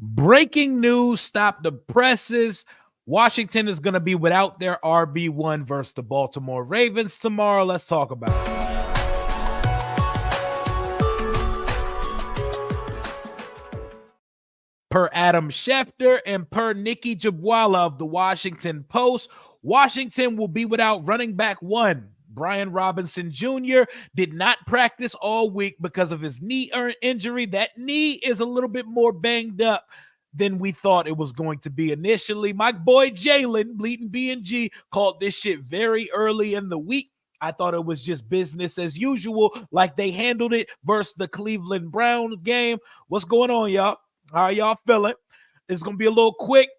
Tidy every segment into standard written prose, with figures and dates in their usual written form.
Breaking news, stop the presses. Washington is going to be without their RB1 versus the Baltimore Ravens tomorrow. Let's talk about it. Per Adam Schefter and per Nikki Jabwala of the Washington Post, Washington will be without running back one. Brian Robinson Jr. did not practice all week because of his knee injury. That knee is a little bit more banged up than we thought it was going to be initially. My boy Jalen, Bleeding B&G, called this shit very early in the week. I thought it was just business as usual, like they handled it versus the Cleveland Browns game. What's going on, y'all? How y'all feeling? It's going to be a little quick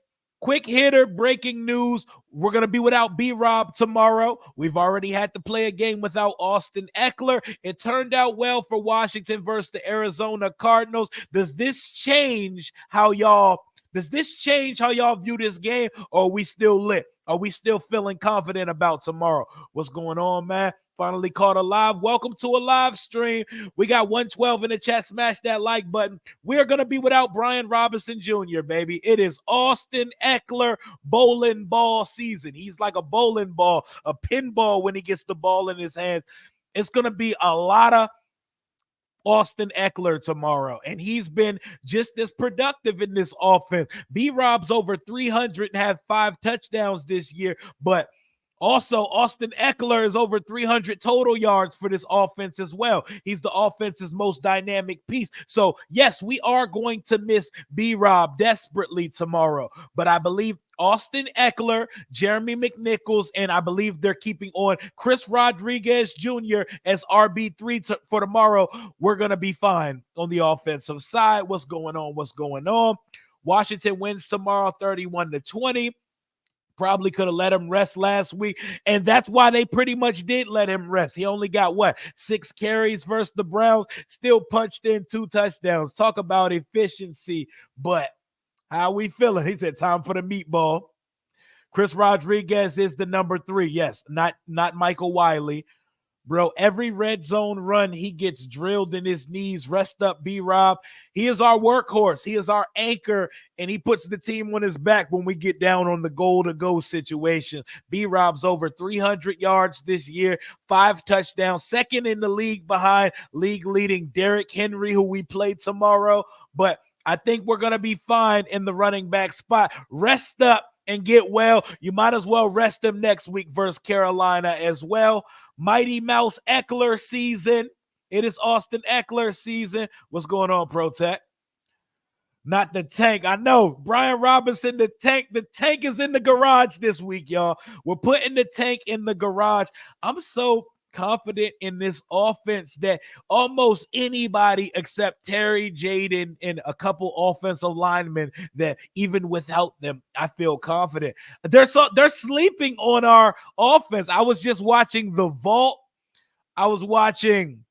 hitter, breaking news. We're going to be without BRob tomorrow. We've already had to play a game without Austin Ekeler. It turned out well for Washington versus the Arizona Cardinals. Does this change how y'all view this game, or are we still lit? Are we still feeling confident about tomorrow? What's going on, man? Finally caught a live. Welcome to a live stream. We got 112 in the chat. Smash that like button. We're going to be without Brian Robinson Jr., baby. It is Austin Ekeler bowling ball season. He's like a bowling ball, a pinball when he gets the ball in his hands. It's going to be a lot of Austin Ekeler tomorrow, and he's been just as productive in this offense. BRob's over 300 and have 5 touchdowns this year, but also, Austin Ekeler is over 300 total yards for this offense as well. He's the offense's most dynamic piece. So, yes, we are going to miss BRob desperately tomorrow. But I believe Austin Ekeler, Jeremy McNichols, and I believe they're keeping on Chris Rodriguez Jr. as RB3 for tomorrow. We're going to be fine on the offensive side. What's going on? Washington wins tomorrow 31-20. Probably could have let him rest last week, and that's why they pretty much did let him rest. He only got 6 carries versus the Browns, still punched in 2 touchdowns. Talk about efficiency, but how we feeling? He said time for the meatball. Chris Rodriguez is the number 3. Yes, not Michael Wiley. Bro, every red zone run, he gets drilled in his knees. Rest up, BRob. He is our workhorse. He is our anchor, and he puts the team on his back when we get down on the goal-to-go situation. BRob's over 300 yards this year, 5 touchdowns, second in the league behind league-leading Derrick Henry, who we play tomorrow. But I think we're going to be fine in the running back spot. Rest up and get well. You might as well rest him next week versus Carolina as well. Mighty Mouse Ekeler season. It is Austin Ekeler season. What's going on, Protect? Not the tank. I know. Brian Robinson, the tank. The tank is in the garage this week, y'all. We're putting the tank in the garage. I'm so confident in this offense that almost anybody except Terry, Jaden, and a couple offensive linemen, that even without them, I feel confident. They're sleeping on our offense. I was just watching The Vault. I was watching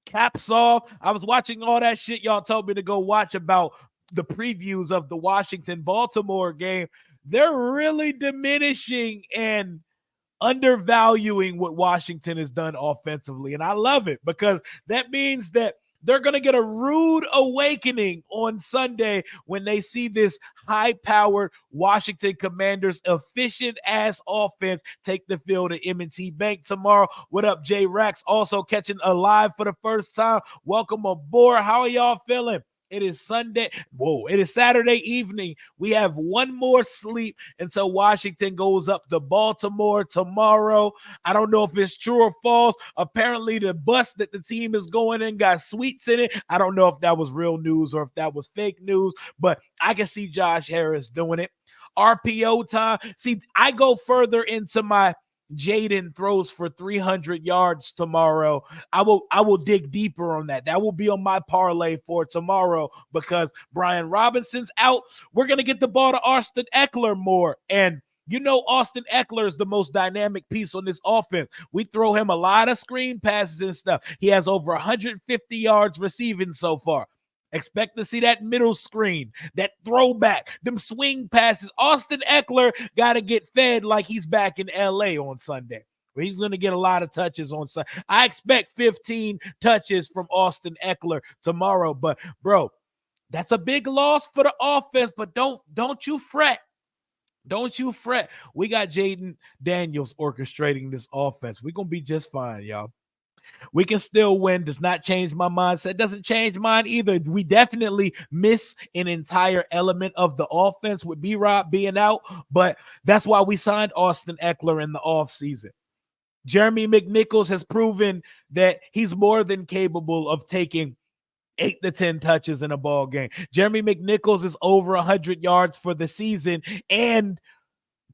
Caps Off. I was watching all that shit y'all told me to go watch about the previews of the Washington-Baltimore game. They're really diminishing and undervaluing what Washington has done offensively. And I love it, because that means that they're going to get a rude awakening on Sunday when they see this high-powered Washington Commanders efficient-ass offense take the field at M&T Bank tomorrow. What up, J Rax? Also catching a live for the first time. Welcome aboard. How are y'all feeling? It is Sunday. It is Saturday evening. We have one more sleep until Washington goes up to Baltimore tomorrow. I don't know if it's true or false. Apparently, the bus that the team is going in got sweets in it. I don't know if that was real news or if that was fake news, but I can see Josh Harris doing it. RPO time. See, I go further into my Jaden throws for 300 yards tomorrow. I will dig deeper on that. That will be on my parlay for tomorrow, because Brian Robinson's out. We're going to get the ball to Austin Ekeler more. And you know, Austin Ekeler is the most dynamic piece on this offense. We throw him a lot of screen passes and stuff. He has over 150 yards receiving so far. Expect to see that middle screen, that throwback, them swing passes. Austin Ekeler got to get fed like he's back in LA on Sunday. He's going to get a lot of touches on Sunday. I expect 15 touches from Austin Ekeler tomorrow. But, bro, That's a big loss for the offense, but don't you fret. Don't you fret. We got Jaden Daniels orchestrating this offense. We're going to be just fine, y'all. We can still win. Does not change my mindset. Doesn't change mine either. We definitely miss an entire element of the offense with BRob being out, but that's why we signed Austin Ekeler in the offseason. Jeremy McNichols has proven that he's more than capable of taking 8 to 10 touches in a ball game. Jeremy McNichols is over 100 yards for the season and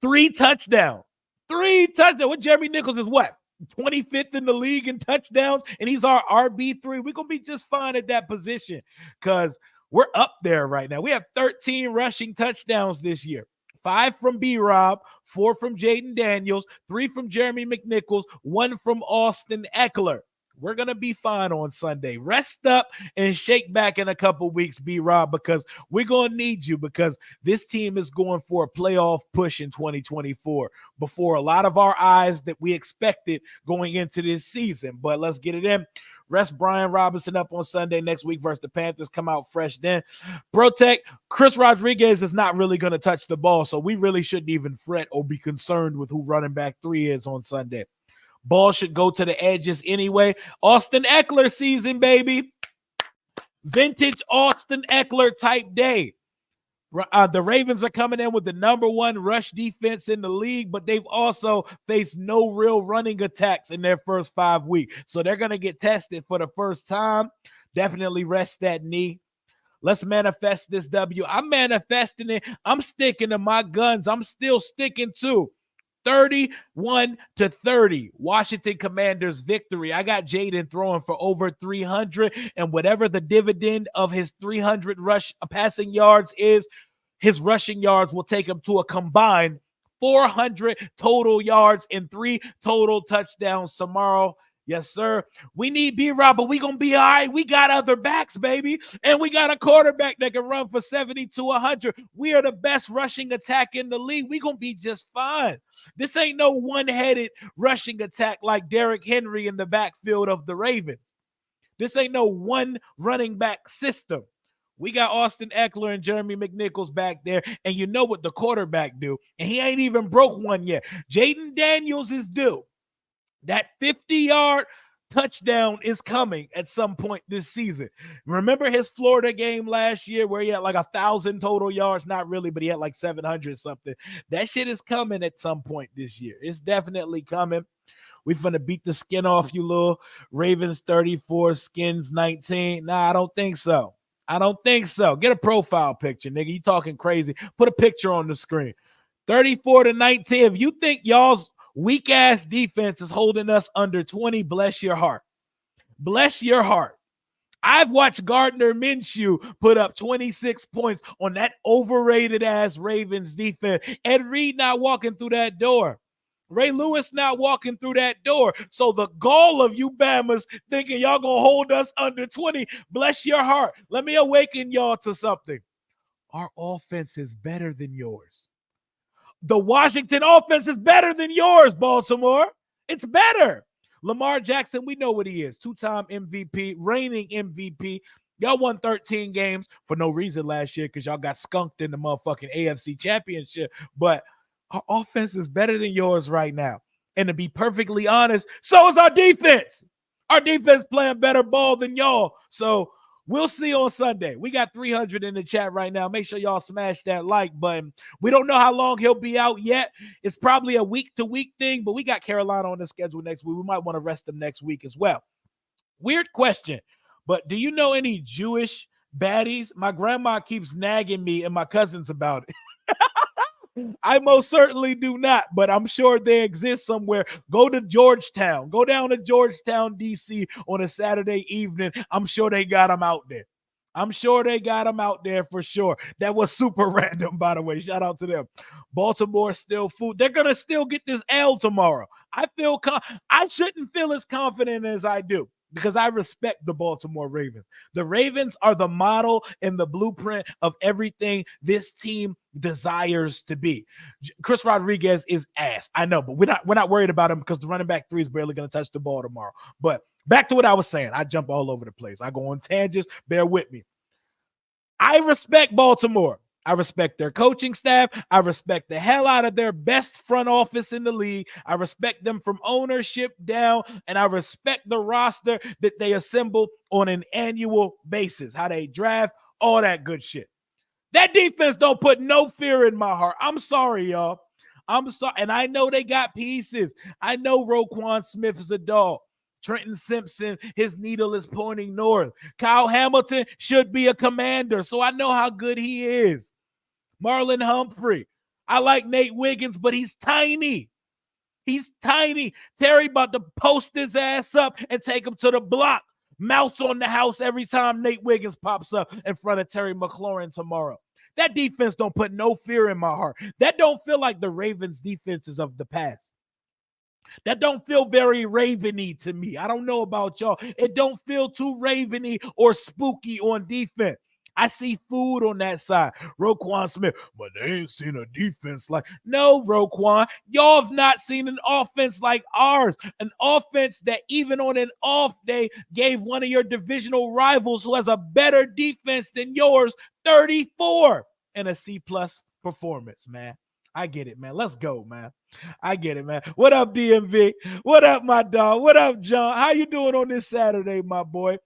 3 touchdowns. 3 touchdowns. What Jeremy Nichols is what? 25th in the league in touchdowns, and he's our RB3. We're going to be just fine at that position because we're up there right now. We have 13 rushing touchdowns this year. 5 from BRob, 4 from Jaden Daniels, 3 from Jeremy McNichols, 1 from Austin Ekeler. We're going to be fine on Sunday. Rest up and shake back in a couple weeks, BRob, because we're going to need you because this team is going for a playoff push in 2024 before a lot of our eyes that we expected going into this season. But let's get it in. Rest Brian Robinson up on Sunday next week versus the Panthers. Come out fresh then. Protect, Chris Rodriguez is not really going to touch the ball, so we really shouldn't even fret or be concerned with who running back 3 is on Sunday. Ball should go to the edges anyway. Austin Ekeler season, baby. Vintage Austin Ekeler type day. The Ravens are coming in with the number 1 rush defense in the league, but they've also faced no real running attacks in their first 5 weeks. So they're going to get tested for the first time. Definitely rest that knee. Let's manifest this W. I'm manifesting it. I'm sticking to my guns. I'm still sticking to 31-30, Washington Commanders victory. I got Jaden throwing for over 300, and whatever the dividend of his 300 passing yards is, his rushing yards will take him to a combined 400 total yards and 3 total touchdowns tomorrow. Yes, sir. We need BRob, but we going to be all right. We got other backs, baby. And we got a quarterback that can run for 70 to 100. We are the best rushing attack in the league. We going to be just fine. This ain't no one-headed rushing attack like Derrick Henry in the backfield of the Ravens. This ain't no one running back system. We got Austin Ekeler and Jeremy McNichols back there, and you know what the quarterback do, and he ain't even broke one yet. Jaden Daniels is due. That 50-yard touchdown is coming at some point this season. Remember his Florida game last year where he had like 1,000 total yards? Not really, but he had like 700 something. That shit is coming at some point this year. It's definitely coming. We finna beat the skin off you, little Ravens 34, Skins 19. Nah, I don't think so. I don't think so. Get a profile picture, nigga. You talking crazy. Put a picture on the screen. 34-19. If you think y'all's weak-ass defense is holding us under 20, bless your heart. Bless your heart. I've watched Gardner Minshew put up 26 points on that overrated-ass Ravens defense. Ed Reed not walking through that door. Ray Lewis not walking through that door. So the gall of you Bammers thinking y'all going to hold us under 20, bless your heart. Let me awaken y'all to something. Our offense is better than yours. The Washington offense is better than yours, Baltimore. It's better. Lamar Jackson, we know what he is. 2-time MVP, reigning MVP. Y'all won 13 games for no reason last year because y'all got skunked in the motherfucking AFC Championship. But our offense is better than yours right now. And to be perfectly honest, so is our defense. Our defense playing better ball than y'all. So we'll see on Sunday. We got 300 in the chat right now. Make sure y'all smash that like button. We don't know how long he'll be out yet. It's probably a week-to-week thing, but we got Carolina on the schedule next week. We might want to rest them next week as well. Weird question, but do you know any Jewish baddies? My grandma keeps nagging me and my cousins about it. I most certainly do not, but I'm sure they exist somewhere. Go to Georgetown. Go down to Georgetown, D.C. on a Saturday evening. I'm sure they got them out there. I'm sure they got them out there for sure. That was super random, by the way. Shout out to them. Baltimore still food. They're going to still get this L tomorrow. I shouldn't feel as confident as I do, because I respect the Baltimore Ravens. The Ravens are the model and the blueprint of everything this team desires to be. Chris Rodriguez is ass. I know, but we're not worried about him because the running back 3 is barely going to touch the ball tomorrow. But back to what I was saying. I jump all over the place. I go on tangents. Bear with me. I respect Baltimore. I respect their coaching staff. I respect the hell out of their best front office in the league. I respect them from ownership down, and I respect the roster that they assemble on an annual basis, how they draft, all that good shit. That defense don't put no fear in my heart. I'm sorry, y'all. I'm sorry. And I know they got pieces. I know Roquan Smith is a dog. Trenton Simpson, his needle is pointing north. Kyle Hamilton should be a commander, so I know how good he is. Marlon Humphrey. I like Nate Wiggins, but he's tiny. He's tiny. Terry about to post his ass up and take him to the block. Mouse on the house every time Nate Wiggins pops up in front of Terry McLaurin tomorrow. That defense don't put no fear in my heart. That don't feel like the Ravens defenses of the past. That don't feel very Raveny to me. I don't know about y'all. It don't feel too Raveny or spooky on defense. I see food on that side. Roquan Smith, but they ain't seen a defense like. No, Roquan, y'all have not seen an offense like ours. An offense that even on an off day gave one of your divisional rivals who has a better defense than yours 34 and a C-plus performance, man. I get it, man. Let's go, man. I get it, man. What up, DMV? What up, my dog? What up, John? How you doing on this Saturday, my boy?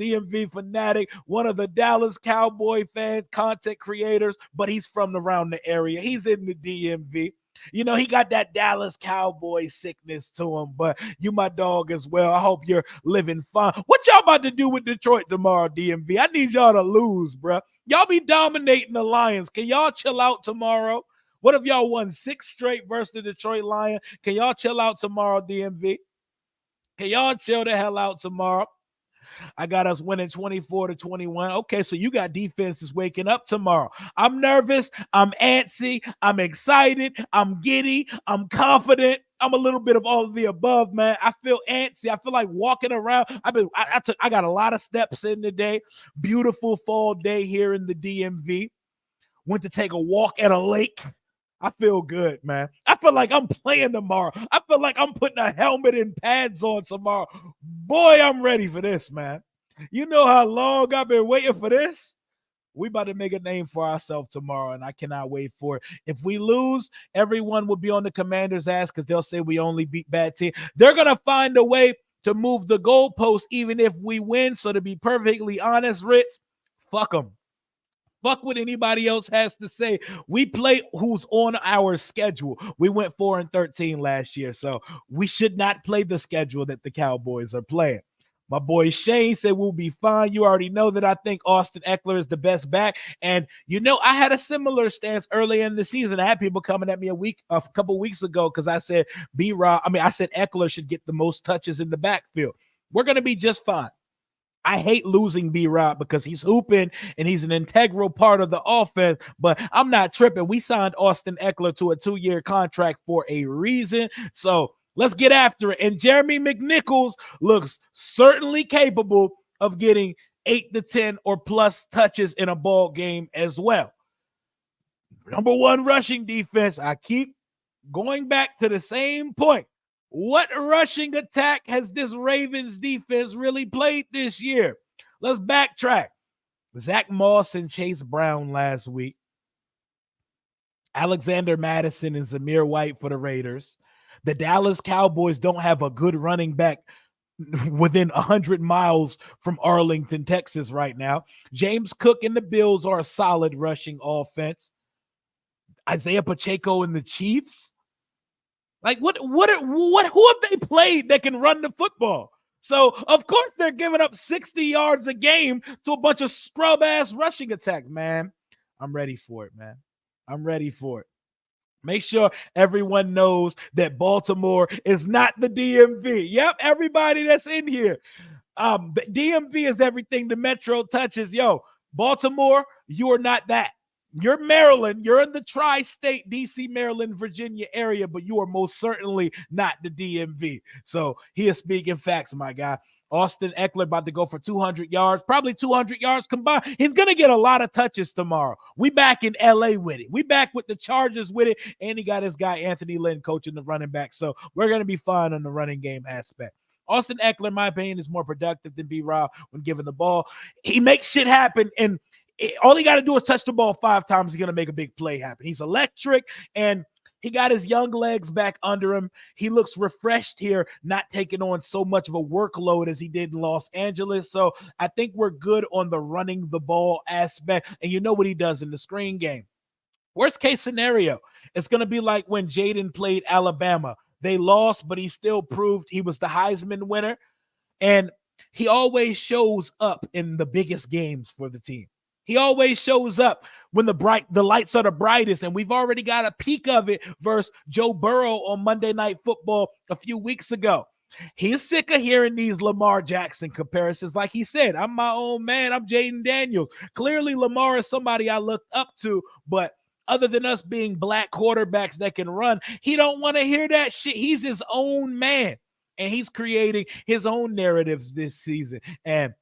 DMV fanatic, one of the Dallas Cowboy fan content creators, but he's from around the area. He's in the DMV. You know, he got that Dallas Cowboy sickness to him, but you my dog as well. I hope you're living fine. What y'all about to do with Detroit tomorrow, DMV? I need y'all to lose, bro. Y'all be dominating the Lions. Can y'all chill out tomorrow? What if y'all won 6 straight versus the Detroit Lions? Can y'all chill out tomorrow, DMV? Can y'all chill the hell out tomorrow? I got us winning 24-21. Okay, so you got defenses waking up tomorrow. I'm nervous. I'm antsy. I'm excited. I'm giddy. I'm confident. I'm a little bit of all of the above, man. I feel antsy. I feel like walking around. I got a lot of steps in today. Beautiful fall day here in the DMV. Went to take a walk at a lake. I feel good, man. I feel like I'm playing tomorrow. I feel like I'm putting a helmet and pads on tomorrow. Boy, I'm ready for this, man. You know how long I've been waiting for this? We about to make a name for ourselves tomorrow, and I cannot wait for it. If we lose, everyone will be on the Commander's ass because they'll say we only beat bad team. They're going to find a way to move the goalpost even if we win. So to be perfectly honest, Ritz, fuck them. Fuck what anybody else has to say. We play who's on our schedule. We went 4-13 last year, so we should not play the schedule that the Cowboys are playing. My boy Shane said we'll be fine. You already know that I think Austin Ekeler is the best back. And, you know, I had a similar stance early in the season. I had people coming at me a couple weeks ago because I said I said Ekeler should get the most touches in the backfield. We're going to be just fine. I hate losing BRob because he's hooping and he's an integral part of the offense, but I'm not tripping. We signed Austin Ekeler to a 2-year contract for a reason. So let's get after it. And Jeremy McNichols looks certainly capable of getting 8 to 10 or plus touches in a ball game as well. Number 1 rushing defense. I keep going back to the same point. What rushing attack has this Ravens defense really played this year? Let's backtrack. Zach Moss and Chase Brown last week. Alexander Madison and Zamir White for the Raiders. The Dallas Cowboys don't have a good running back within 100 miles from Arlington, Texas right now. James Cook and the Bills are a solid rushing offense. Isaiah Pacheco and the Chiefs. Like, who have they played that can run the football? So, of course, they're giving up 60 yards a game to a bunch of scrub-ass rushing attack, man. I'm ready for it, man. I'm ready for it. Make sure everyone knows that Baltimore is not the DMV. Yep, everybody that's in here. The DMV is everything the Metro touches. Yo, Baltimore, you are not that. You're Maryland. You're in the tri-state, D.C., Maryland, Virginia area, but you are most certainly not the DMV. So he is speaking facts, my guy. Austin Ekeler about to go for 200 yards, probably 200 yards combined. He's going to get a lot of touches tomorrow. We back in L.A. with it. We back with the Chargers with it, and he got his guy Anthony Lynn coaching the running back. So we're going to be fine on the running game aspect. Austin Ekeler, in my opinion, is more productive than BRob when given the ball. He makes shit happen, and all he got to do is touch the ball 5 times. He's going to make a big play happen. He's electric, and he got his young legs back under him. He looks refreshed here, not taking on so much of a workload as he did in Los Angeles. So I think we're good on the running the ball aspect. And you know what he does in the screen game. Worst case scenario, it's going to be like when Jaden played Alabama. They lost, but he still proved he was the Heisman winner. And he always shows up in the biggest games for the team. He always shows up when the lights are the brightest, and we've already got a peek of it versus Joe Burrow on Monday Night Football a few weeks ago. He's sick of hearing these Lamar Jackson comparisons. Like he said, I'm my own man. I'm Jaden Daniels. Clearly, Lamar is somebody I looked up to, but other than us being black quarterbacks that can run, he don't want to hear that shit. He's his own man, and he's creating his own narratives this season. And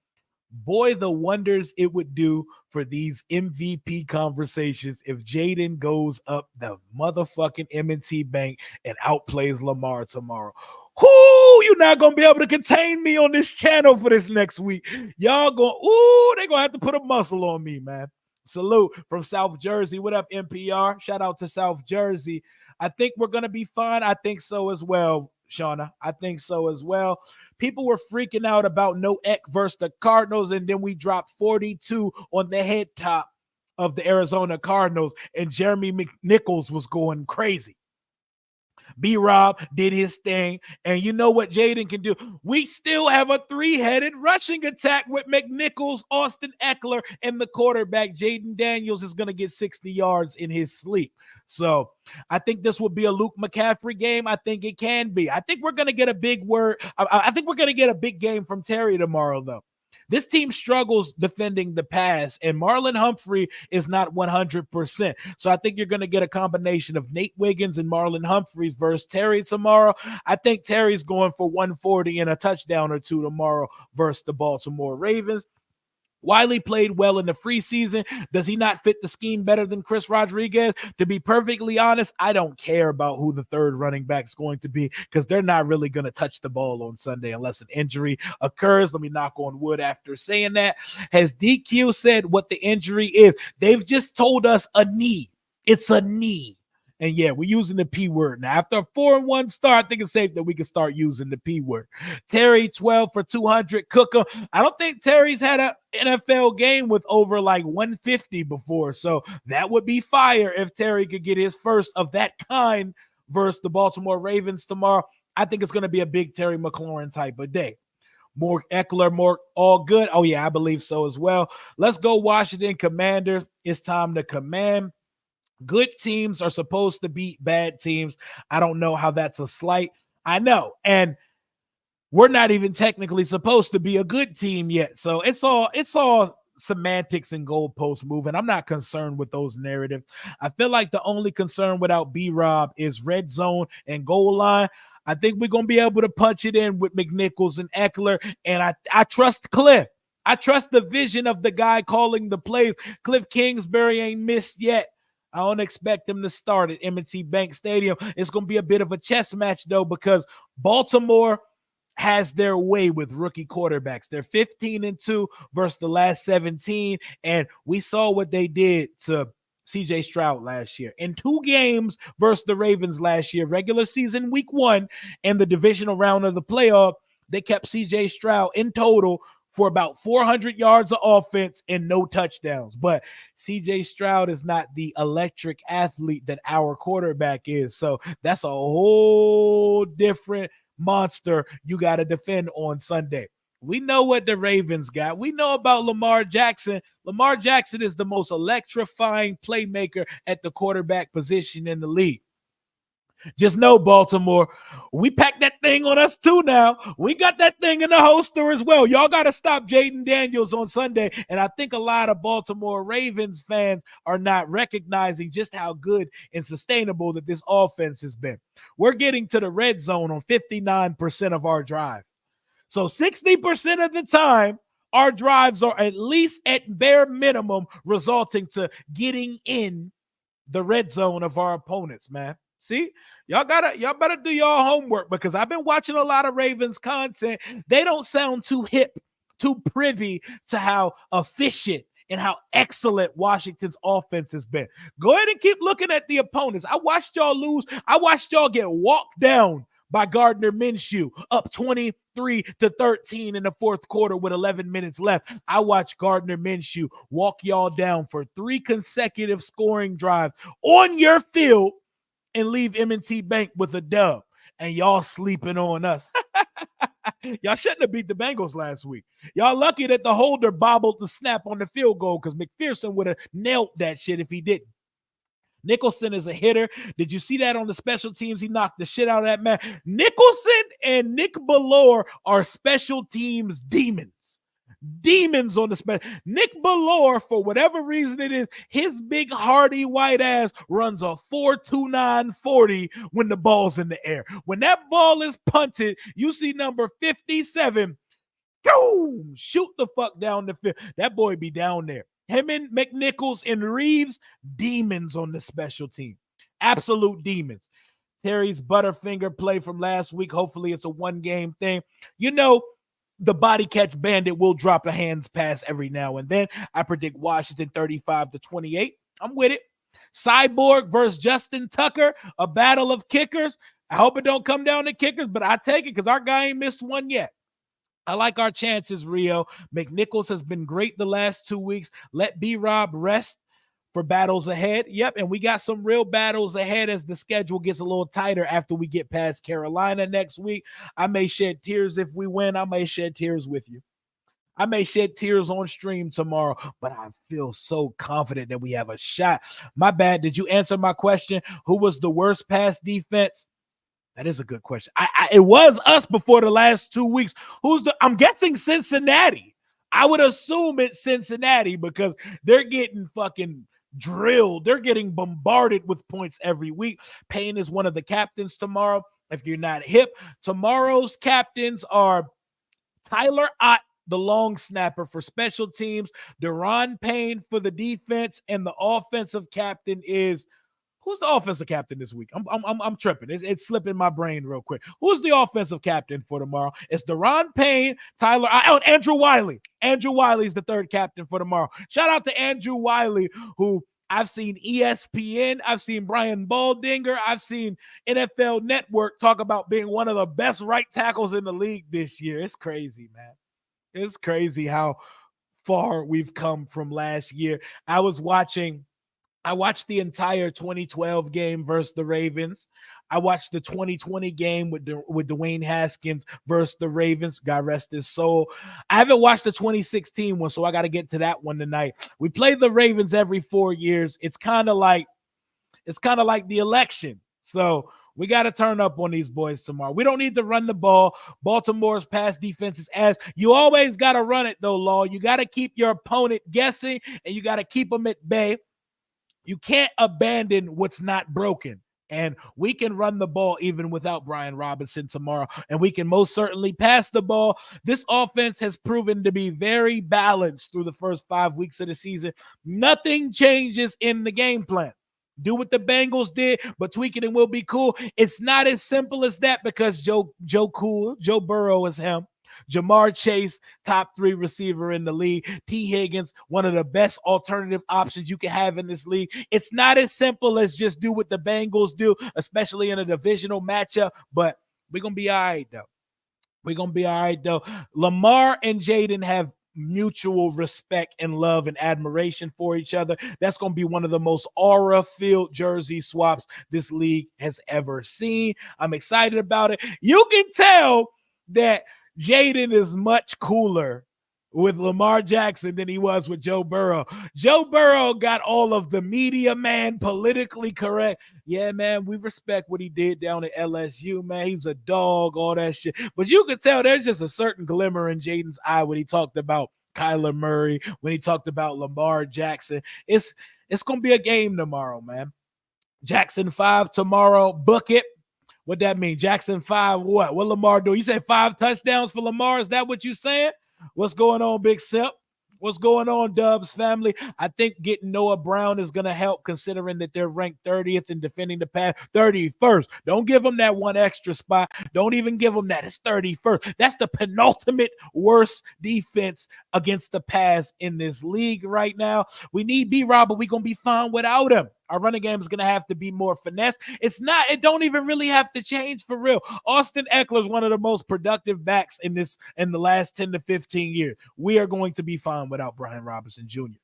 boy, the wonders it would do for these MVP conversations if Jaden goes up the motherfucking M&T Bank and outplays Lamar tomorrow. Whoo, you're not going to be able to contain me on this channel for this next week. Y'all they're going to have to put a muscle on me, man. Salute from South Jersey. What up, NPR? Shout out to South Jersey. I think we're going to be fine. I think so as well, Shauna. I think so as well. People were freaking out about no Eck versus the Cardinals, and then we dropped 42 on the head top of the Arizona Cardinals, and Jeremy McNichols was going crazy. BRob did his thing, and you know what Jaden can do. We still have a 3-headed rushing attack with McNichols, Austin Ekeler, and the quarterback. Jaden Daniels is going to get 60 yards in his sleep. So I think this will be a Luke McCaffrey game. I think it can be. I think we're going to get a big word. I think we're going to get a big game from Terry tomorrow, though. This team struggles defending the pass, and Marlon Humphrey is not 100%. So I think you're going to get a combination of Nate Wiggins and Marlon Humphreys versus Terry tomorrow. I think Terry's going for 140 and a touchdown or 2 tomorrow versus the Baltimore Ravens. Wiley played well in the preseason. Does he not fit the scheme better than Chris Rodriguez? To be perfectly honest, I don't care about who the third running back is going to be because they're not really going to touch the ball on Sunday unless an injury occurs. Let me knock on wood after saying that. Has DQ said what the injury is? They've just told us a knee. It's a knee. And yeah, we're using the P word. Now, after a 4-1 start, I think it's safe that we can start using the P word. Terry, 12 for 200. Cooker. I don't think Terry's had an NFL game with over like 150 before. So that would be fire if Terry could get his first of that kind versus the Baltimore Ravens tomorrow. I think it's going to be a big Terry McLaurin type of day. More Ekeler, more all good. Oh, yeah, I believe so as well. Let's go Washington Commanders. It's time to command. Good teams are supposed to beat bad teams. I don't know how that's a slight. I know. And we're not even technically supposed to be a good team yet. So it's all semantics and goalpost moving. I'm not concerned with those narratives. I feel like the only concern without BRob is red zone and goal line. I think we're going to be able to punch it in with McNichols and Ekeler. And I trust Cliff. I trust the vision of the guy calling the plays. Cliff Kingsbury ain't missed yet. I don't expect them to start at M&T Bank Stadium. It's going to be a bit of a chess match, though, because Baltimore has their way with rookie quarterbacks. They're 15-2 versus the last 17, and we saw what they did to C.J. Stroud last year. In 2 games versus the Ravens last year, regular season week 1 and the divisional round of the playoff, they kept C.J. Stroud in total for about 400 yards of offense and no touchdowns. But C.J. Stroud is not the electric athlete that our quarterback is. So that's a whole different monster you got to defend on Sunday. We know what the Ravens got. We know about Lamar Jackson. Lamar Jackson is the most electrifying playmaker at the quarterback position in the league. Just know, Baltimore, we packed that thing on us too now. We got that thing in the holster as well. Y'all got to stop Jaden Daniels on Sunday. And I think a lot of Baltimore Ravens fans are not recognizing just how good and sustainable that this offense has been. We're getting to the red zone on 59% of our drives. So 60% of the time, our drives are at least at bare minimum resulting to getting in the red zone of our opponents, man. See, y'all better do your homework because I've been watching a lot of Ravens content. They don't sound too hip, too privy to how efficient and how excellent Washington's offense has been. Go ahead and keep looking at the opponents. I watched y'all lose. I watched y'all get walked down by Gardner Minshew, up 23-13 in the fourth quarter with 11 minutes left. I watched Gardner Minshew walk y'all down for 3 consecutive scoring drives on your field and leave M&T Bank with a dub. And y'all sleeping on us. Y'all shouldn't have beat the Bengals last week. Y'all lucky that the holder bobbled the snap on the field goal because McPherson would have nailed that shit if he didn't. Nicholson is a hitter. Did you see that on the special teams? He knocked the shit out of that man. Nicholson and Nick Bellore are special teams demons. Demons on the special. Nick Bellore, for whatever reason it is, his big hardy white ass runs a 4.29 40 when the ball's in the air. When that ball is punted, you see number 57, boom, shoot the fuck down the field. That boy be down there. Him and McNichols and Reeves, demons on the special team. Absolute demons. Terry's Butterfinger play from last week. Hopefully it's a one-game thing. You know, the body catch bandit will drop a hands pass every now and then. I predict Washington 35-28. I'm with it. Cyborg versus Justin Tucker, a battle of kickers. I hope it don't come down to kickers, but I take it because our guy ain't missed one yet. I like our chances, Rio. McNichols has been great the last 2 weeks. Let BRob rest for battles ahead. Yep, and we got some real battles ahead as the schedule gets a little tighter after we get past Carolina next week. I may shed tears if we win. I may shed tears with you. I may shed tears on stream tomorrow, but I feel so confident that we have a shot. My bad. Did you answer my question? Who was the worst pass defense? That is a good question. It was us before the last 2 weeks. I'm guessing Cincinnati. I would assume it's Cincinnati because they're getting fucking drilled. They're getting bombarded with points every week. Payne is one of the captains tomorrow. If you're not hip, tomorrow's captains are Tyler Ott, the long snapper for special teams, Deron Payne for the defense, and the offensive captain is who's the offensive captain this week? I'm tripping. It's slipping my brain real quick. Who's the offensive captain for tomorrow? It's Deron Payne, Tyler, Andrew Wiley. Andrew Wiley is the third captain for tomorrow. Shout out to Andrew Wiley, who I've seen ESPN, I've seen Brian Baldinger, I've seen NFL Network talk about being one of the best right tackles in the league this year. It's crazy, man. It's crazy how far we've come from last year. I watched the entire 2012 game versus the Ravens. I watched the 2020 game with Dwayne Haskins versus the Ravens. God rest his soul. I haven't watched the 2016 one, so I got to get to that one tonight. We play the Ravens every 4 years. It's kind of like the election. So we got to turn up on these boys tomorrow. We don't need to run the ball. Baltimore's pass defense is ass. You always got to run it, though, Law. You got to keep your opponent guessing, and you got to keep them at bay. You can't abandon what's not broken. And we can run the ball even without Brian Robinson tomorrow. And we can most certainly pass the ball. This offense has proven to be very balanced through the first 5 weeks of the season. Nothing changes in the game plan. Do what the Bengals did, but tweak it and we'll be cool. It's not as simple as that because Joe Burrow is him. Jamar Chase, top 3 receiver in the league. T. Higgins, one of the best alternative options you can have in this league. It's not as simple as just do what the Bengals do, especially in a divisional matchup, but we're going to be all right, though. Lamar and Jaden have mutual respect and love and admiration for each other. That's going to be one of the most aura-filled jersey swaps this league has ever seen. I'm excited about it. You can tell that Jaden is much cooler with Lamar Jackson than he was with Joe Burrow. Joe Burrow got all of the media, man, politically correct. Yeah, man, we respect what he did down at LSU, man. He's a dog, all that shit. But you could tell there's just a certain glimmer in Jaden's eye when he talked about Kyler Murray, when he talked about Lamar Jackson. It's going to be a game tomorrow, man. Jackson 5 tomorrow. Book it. What that mean? Jackson 5 what? What Lamar do? You said 5 touchdowns for Lamar? Is that what you saying? What's going on, Big Simp? What's going on, Dubs family? I think getting Noah Brown is going to help, considering that they're ranked 30th in defending the pass, 31st. Don't give them that one extra spot. Don't even give them that. It's 31st. That's the penultimate worst defense against the pass in this league right now. We need BRob, but we're going to be fine without him. Our running game is going to have to be more finesse. It don't even really have to change for real. Austin Ekeler is one of the most productive backs in the last 10 to 15 years. We are going to be fine without Brian Robinson Jr.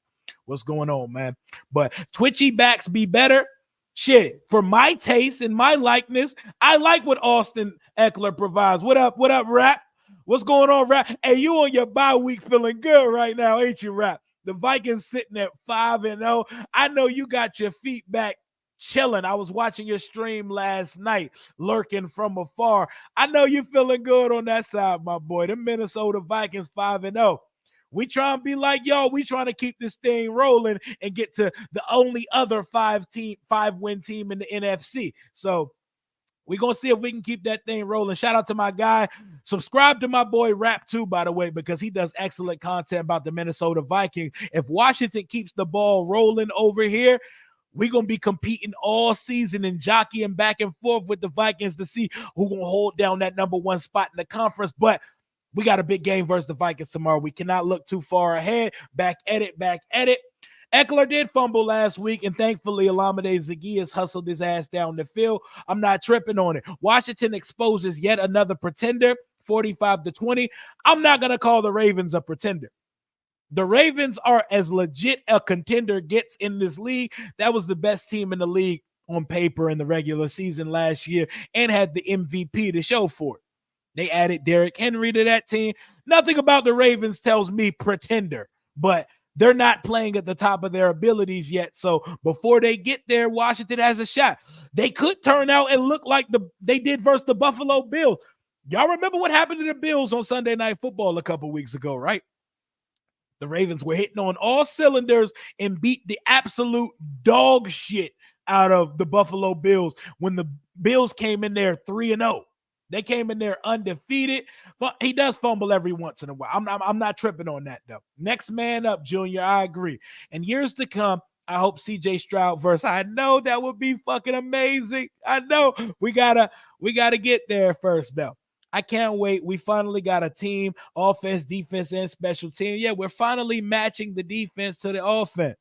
What's going on, man? But twitchy backs be better. Shit, for my taste and my likeness, I like what Austin Ekeler provides. What up, Rap? What's going on, Rap? Hey, you on your bye week feeling good right now, ain't you, Rap? The Vikings sitting at 5-0. I know you got your feet back chilling. I was watching your stream last night, lurking from afar. I know you feeling good on that side, my boy. The Minnesota Vikings 5-0. We try and be like, yo, we trying to keep this thing rolling and get to the only other five-win team in the NFC. So we're going to see if we can keep that thing rolling. Shout out to my guy. Subscribe to my boy Rap too, by the way, because he does excellent content about the Minnesota Vikings. If Washington keeps the ball rolling over here, we're going to be competing all season and jockeying back and forth with the Vikings to see who's going to hold down that number one spot in the conference. But we got a big game versus the Vikings tomorrow. We cannot look too far ahead. Back at it. Ekeler did fumble last week, and thankfully, Olamide Zaccheaus hustled his ass down the field. I'm not tripping on it. Washington exposes yet another pretender, 45-20. I'm not going to call the Ravens a pretender. The Ravens are as legit a contender gets in this league. That was the best team in the league on paper in the regular season last year and had the MVP to show for it. They added Derrick Henry to that team. Nothing about the Ravens tells me pretender, but they're not playing at the top of their abilities yet. So before they get there, Washington has a shot. They could turn out and look like they did versus the Buffalo Bills. Y'all remember what happened to the Bills on Sunday Night Football a couple weeks ago, right? The Ravens were hitting on all cylinders and beat the absolute dog shit out of the Buffalo Bills when the Bills came in there 3-0. They came in there undefeated. But he does fumble every once in a while. I'm not tripping on that, though. Next man up, Junior. I agree. And years to come, I hope CJ Stroud versus. I know that would be fucking amazing. I know. We gotta get there first, though. I can't wait. We finally got a team, offense, defense, and special team. Yeah, we're finally matching the defense to the offense.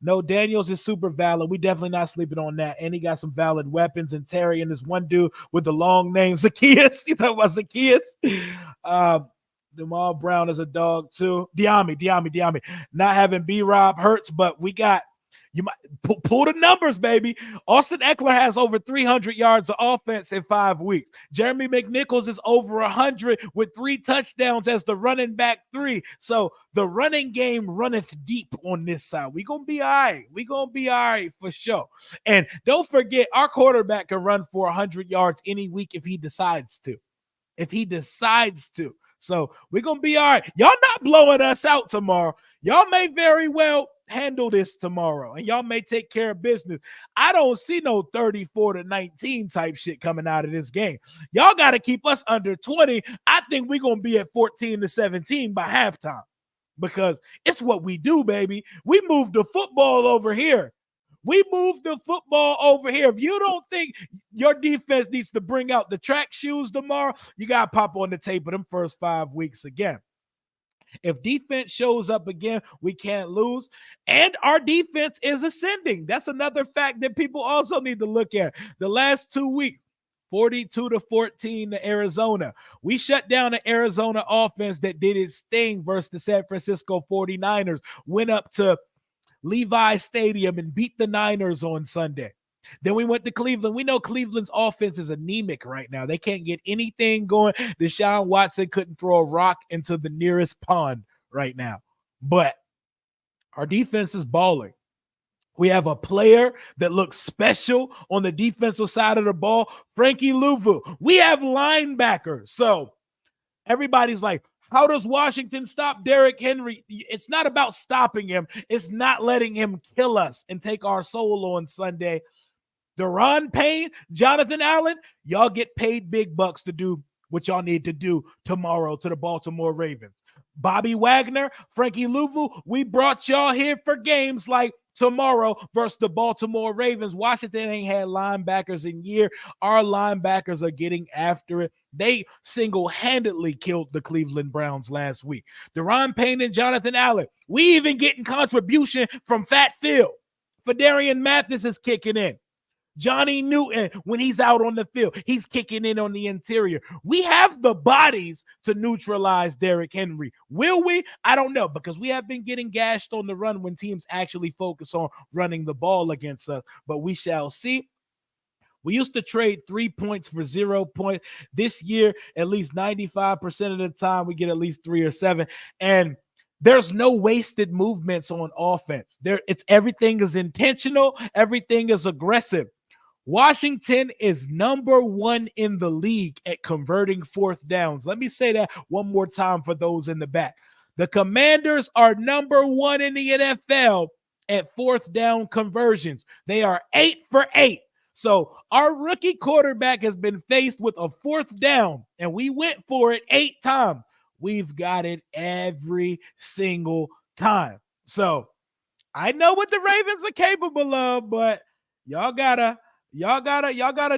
No, Daniels is super valid. We definitely not sleeping on that. And he got some valid weapons. And Terry and this one dude with the long name, Zaccheaus. You talking about Zaccheaus? Jamal Brown is a dog too. Diami. Not having BRob hurts, but we got you might pull the numbers, baby. Austin Ekeler has over 300 yards of offense in 5 weeks. Jeremy McNichols is over 100 with 3 touchdowns as the running back 3. So the running game runneth deep on this side. We're going to be all right. We're going to be all right for sure. And don't forget, our quarterback can run for 100 yards any week if he decides to. So we're going to be all right. Y'all not blowing us out tomorrow. Y'all may very well handle this tomorrow, and y'all may take care of business. I don't see no 34-19 type shit coming out of this game. Y'all got to keep us under 20. I think we're going to be at 14-17 by halftime because it's what we do, baby. We move the football over here. If you don't think your defense needs to bring out the track shoes tomorrow, you got to pop on the tape of them first 5 weeks again. If defense shows up again, we can't lose. And our defense is ascending. That's another fact that people also need to look at. The last 2 weeks, 42-14 to Arizona. We shut down the Arizona offense that did its thing versus the San Francisco 49ers, went up to Levi Stadium and beat the Niners on Sunday. Then we went to Cleveland. We know Cleveland's offense is anemic right now. They can't get anything going. Deshaun Watson couldn't throw a rock into the nearest pond right now. But our defense is balling. We have a player that looks special on the defensive side of the ball, Frankie Louvu. We have linebackers. So everybody's like, how does Washington stop Derrick Henry? It's not about stopping him. It's not letting him kill us and take our soul on Sunday. Deron Payne, Jonathan Allen, y'all get paid big bucks to do what y'all need to do tomorrow to the Baltimore Ravens. Bobby Wagner, Frankie Louvu, we brought y'all here for games like tomorrow versus the Baltimore Ravens. Washington ain't had linebackers in year. Our linebackers are getting after it. They single-handedly killed the Cleveland Browns last week. Deron Payne and Jonathan Allen. We even getting contribution from Fat Phil. Fadarian Mathis is kicking in. Johnny Newton, when he's out on the field, he's kicking in on the interior. We have the bodies to neutralize Derrick Henry. Will we? I don't know, because we have been getting gashed on the run when teams actually focus on running the ball against us. But we shall see. We used to trade 3 points for 0 points. This year, at least 95% of the time, we get at least 3 or 7. And there's no wasted movements on offense. Everything is intentional. Everything is aggressive. Washington is number 1 in the league at converting fourth downs. Let me say that one more time for those in the back. The Commanders are number 1 in the NFL at fourth down conversions. They are 8 for 8. So our rookie quarterback has been faced with a fourth down, and we went for it 8 times. We've got it every single time. So I know what the Ravens are capable of, but y'all gotta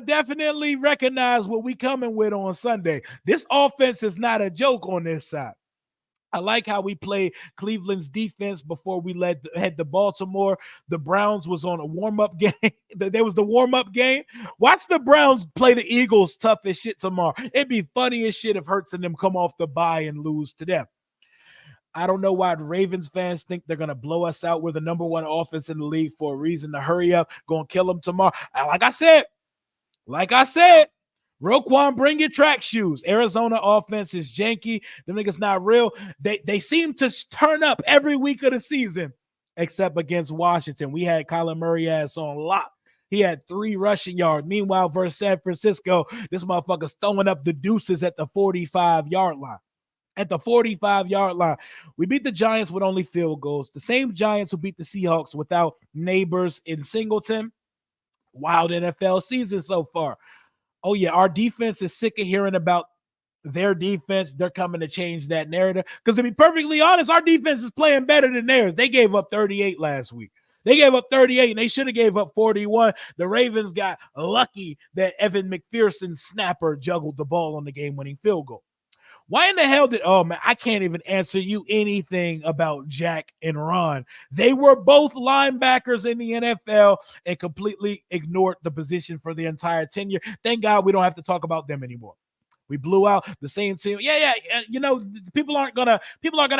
definitely recognize what we coming with on Sunday. This offense is not a joke on this side. I like how we played Cleveland's defense before we head to Baltimore. The Browns was on a warm-up game. There was the warm-up game. Watch the Browns play the Eagles tough as shit tomorrow. It'd be funny as shit if Hurts and them come off the bye and lose to them. I don't know why the Ravens fans think they're going to blow us out. We're the number 1 offense in the league for a reason to hurry up. Going to kill them tomorrow. Like I said, Roquan, bring your track shoes. Arizona offense is janky. Them niggas not real. They seem to turn up every week of the season, except against Washington. We had Kyler Murray ass on lock. He had 3 rushing yards. Meanwhile, versus San Francisco, this motherfucker's throwing up the deuces at the 45-yard line. At the 45-yard line. We beat the Giants with only field goals. The same Giants who beat the Seahawks without Neighbors in Singleton. Wild NFL season so far. Oh, yeah, our defense is sick of hearing about their defense. They're coming to change that narrative. Because to be perfectly honest, our defense is playing better than theirs. They gave up 38 last week. They gave up 38, and they should have gave up 41. The Ravens got lucky that Evan McPherson's snapper juggled the ball on the game-winning field goal. Why in the hell I can't even answer you anything about Jack and Ron. They were both linebackers in the NFL and completely ignored the position for the entire tenure. Thank God we don't have to talk about them anymore. We blew out the same team. Yeah. You know, people aren't gonna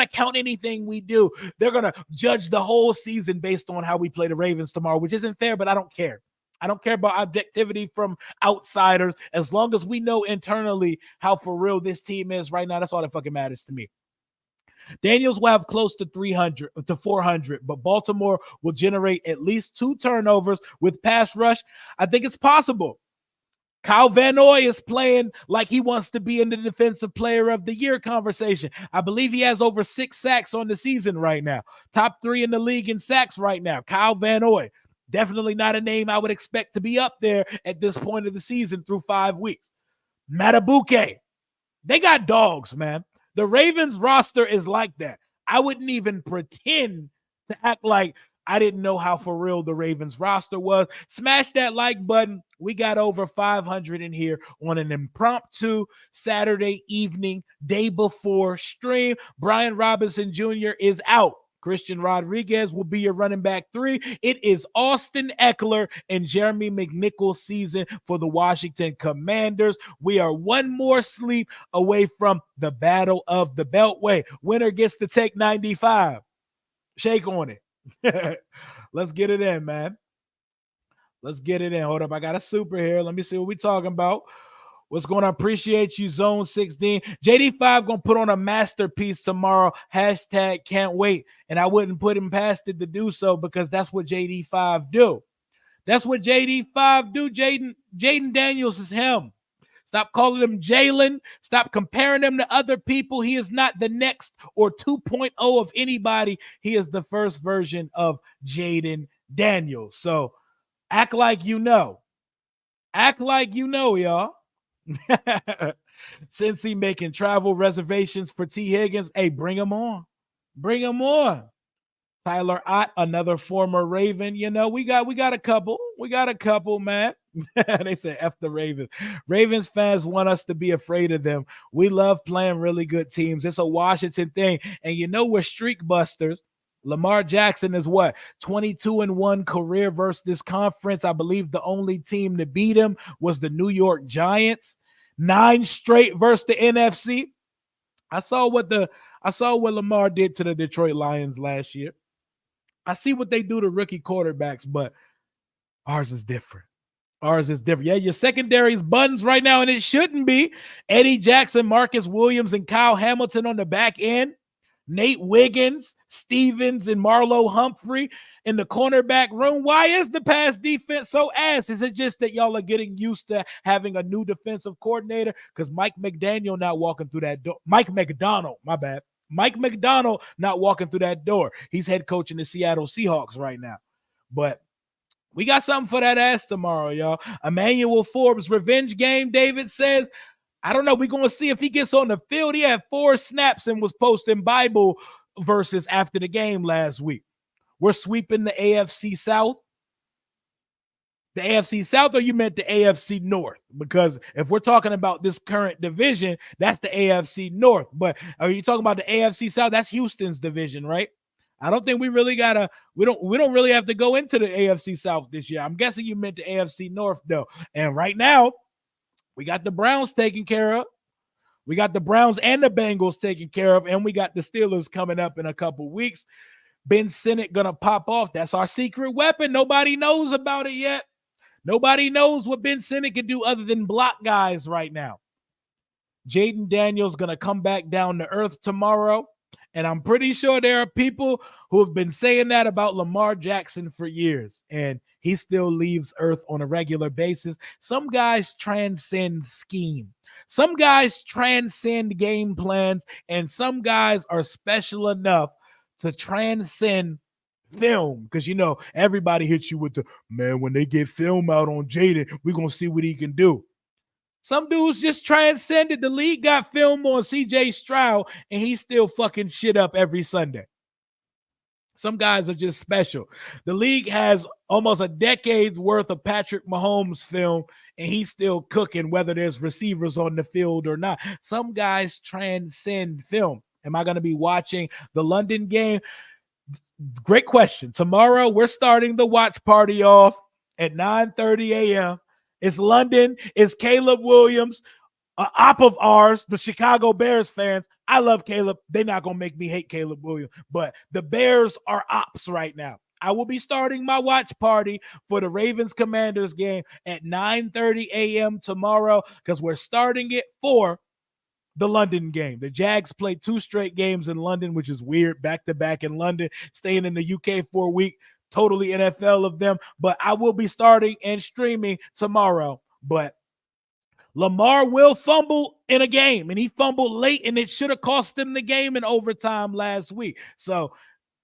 count anything we do. They're gonna judge the whole season based on how we play the Ravens tomorrow, which isn't fair, but I don't care. I don't care about objectivity from outsiders. As long as we know internally how for real this team is right now, that's all that fucking matters to me. Daniels will have close to 300 to 400, but Baltimore will generate at least 2 turnovers with pass rush. I think it's possible. Kyle Van Noy is playing like he wants to be in the Defensive Player of the Year conversation. I believe he has over 6 sacks on the season right now. Top 3 in the league in sacks right now. Kyle Van Noy. Definitely not a name I would expect to be up there at this point of the season through 5 weeks. Matabuke. They got dogs, man. The Ravens roster is like that. I wouldn't even pretend to act like I didn't know how for real the Ravens roster was. Smash that like button. We got over 500 in here on an impromptu Saturday evening, day before stream. Brian Robinson Jr. is out. Christian Rodriguez will be your running back 3. It is Austin Ekeler and Jeremy McNichols season for the Washington Commanders. We are one more sleep away from the Battle of the Beltway. Winner gets to take 95. Shake on it. Let's get it in, man. Let's get it in. Hold up. I got a super here. Let me see what we're talking about. What's going on? Appreciate you, Zone 16. JD5 going to put on a masterpiece tomorrow. Hashtag can't wait. And I wouldn't put him past it to do so because that's what JD5 do. That's what JD5 do. Jaden Daniels is him. Stop calling him Jalen. Stop comparing him to other people. He is not the next or 2.0 of anybody. He is the first version of Jaden Daniels. So act like you know. Act like you know, y'all. Cincy making travel reservations for T. Higgins. Hey, bring him on. Bring him on. Tyler Ott, another former Raven. You know, we got a couple. We got a couple, man. They said F the Ravens. Ravens fans want us to be afraid of them. We love playing really good teams. It's a Washington thing. And you know we're streak busters. Lamar Jackson is what? 22-1 career versus this conference. I believe the only team to beat him was the New York Giants. 9 straight versus the NFC. I saw what Lamar did to the Detroit Lions last year. I see what they do to rookie quarterbacks, but ours is different. Ours is different. Yeah, your secondary is buttons right now, and it shouldn't be. Eddie Jackson, Marcus Williams, and Kyle Hamilton on the back end. Nate Wiggins, Stevens, and Marlo Humphrey in the cornerback room. Why is the pass defense so ass? Is it just that y'all are getting used to having a new defensive coordinator? Because Mike McDaniel not walking through that door. Mike McDonald, my bad. Mike McDonald not walking through that door. He's head coaching the Seattle Seahawks right now. But we got something for that ass tomorrow, y'all. Emmanuel Forbes revenge game, David says. I don't know. We're going to see if he gets on the field. He had 4 snaps and was posting Bible verses after the game last week. We're sweeping the AFC South. The AFC South, or you meant the AFC North? Because if we're talking about this current division, that's the AFC North. But are you talking about the AFC South? That's Houston's division, right? I don't think we really we don't really have to go into the AFC South this year. I'm guessing you meant the AFC North, though. And right now, we got the Browns taken care of. We got the Browns and the Bengals taken care of, and we got the Steelers coming up in a couple weeks. Ben Sinnott going to pop off. That's our secret weapon. Nobody knows about it yet. Nobody knows what Ben Sinnott can do other than block guys right now. Jaden Daniels going to come back down to earth tomorrow, and I'm pretty sure there are people who have been saying that about Lamar Jackson for years, and he still leaves earth on a regular basis. Some guys transcend scheme. Some guys transcend game plans, and some guys are special enough to transcend film. Because, you know, everybody hits you with the, man, when they get film out on Jaden, we're going to see what he can do. Some dudes just transcended. The league got film on CJ Stroud, and he still fucking shit up every Sunday. Some guys are just special. The league has almost a decade's worth of Patrick Mahomes film, and he's still cooking whether there's receivers on the field or not. Some guys transcend film. Am I going to be watching the London game? Great question. Tomorrow, we're starting the watch party off at 9:30 a.m. It's London. It's Caleb Williams, an op of ours, the Chicago Bears fans. I love Caleb. They're not going to make me hate Caleb Williams, but the Bears are ops right now. I will be starting my watch party for the Ravens-Commanders game at 9:30 a.m. tomorrow because we're starting it for the London game. The Jags played 2 straight games in London, which is weird, back-to-back in London, staying in the UK for a week. Totally NFL of them, but I will be starting and streaming tomorrow. But Lamar will fumble in a game, and he fumbled late, and it should have cost him the game in overtime last week. So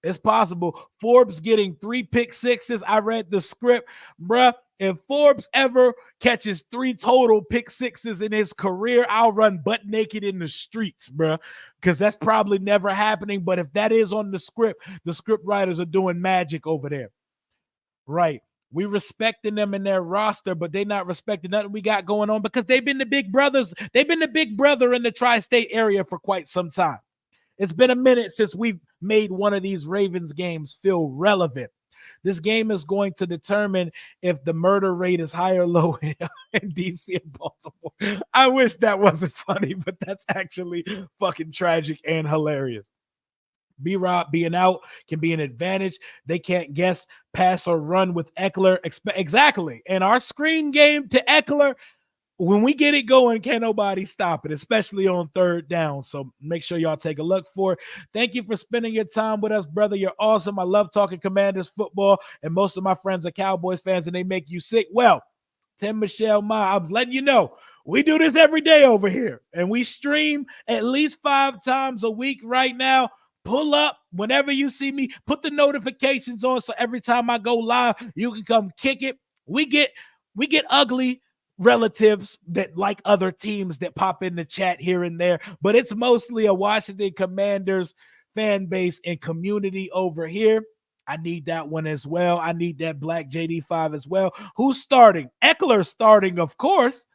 it's possible. Forbes getting 3 pick sixes. I read the script. Bruh, if Forbes ever catches 3 total pick sixes in his career, I'll run butt naked in the streets, bruh, because that's probably never happening. But if that is on the script writers are doing magic over there. Right. We respecting them in their roster, but they not respecting nothing we got going on because they've been the big brothers. They've been the big brother in the tri-state area for quite some time. It's been a minute since we've made one of these Ravens games feel relevant. This game is going to determine if the murder rate is high or low in DC and Baltimore. I wish that wasn't funny, but that's actually fucking tragic and hilarious. BRob being out can be an advantage. They can't guess pass or run with EKELER. Exactly. And our screen game to EKELER, when we get it going, can't nobody stop it, especially on 3rd down. So make sure y'all take a look for it. Thank you for spending your time with us, brother. You're awesome. I love talking Commanders football, and most of my friends are Cowboys fans, and they make you sick. Well, Tim Michelle Ma, I was letting you know, we do this every day over here, and we stream at least 5 times a week right now. Pull up whenever you see me. Put the notifications on so every time I go live, you can come kick it. We get ugly. relatives that like other teams that pop in the chat here and there, but it's mostly a Washington Commanders fan base and community over here. I need that one as well. I need that black JD5 as well. Who's starting? EKELER starting, of course.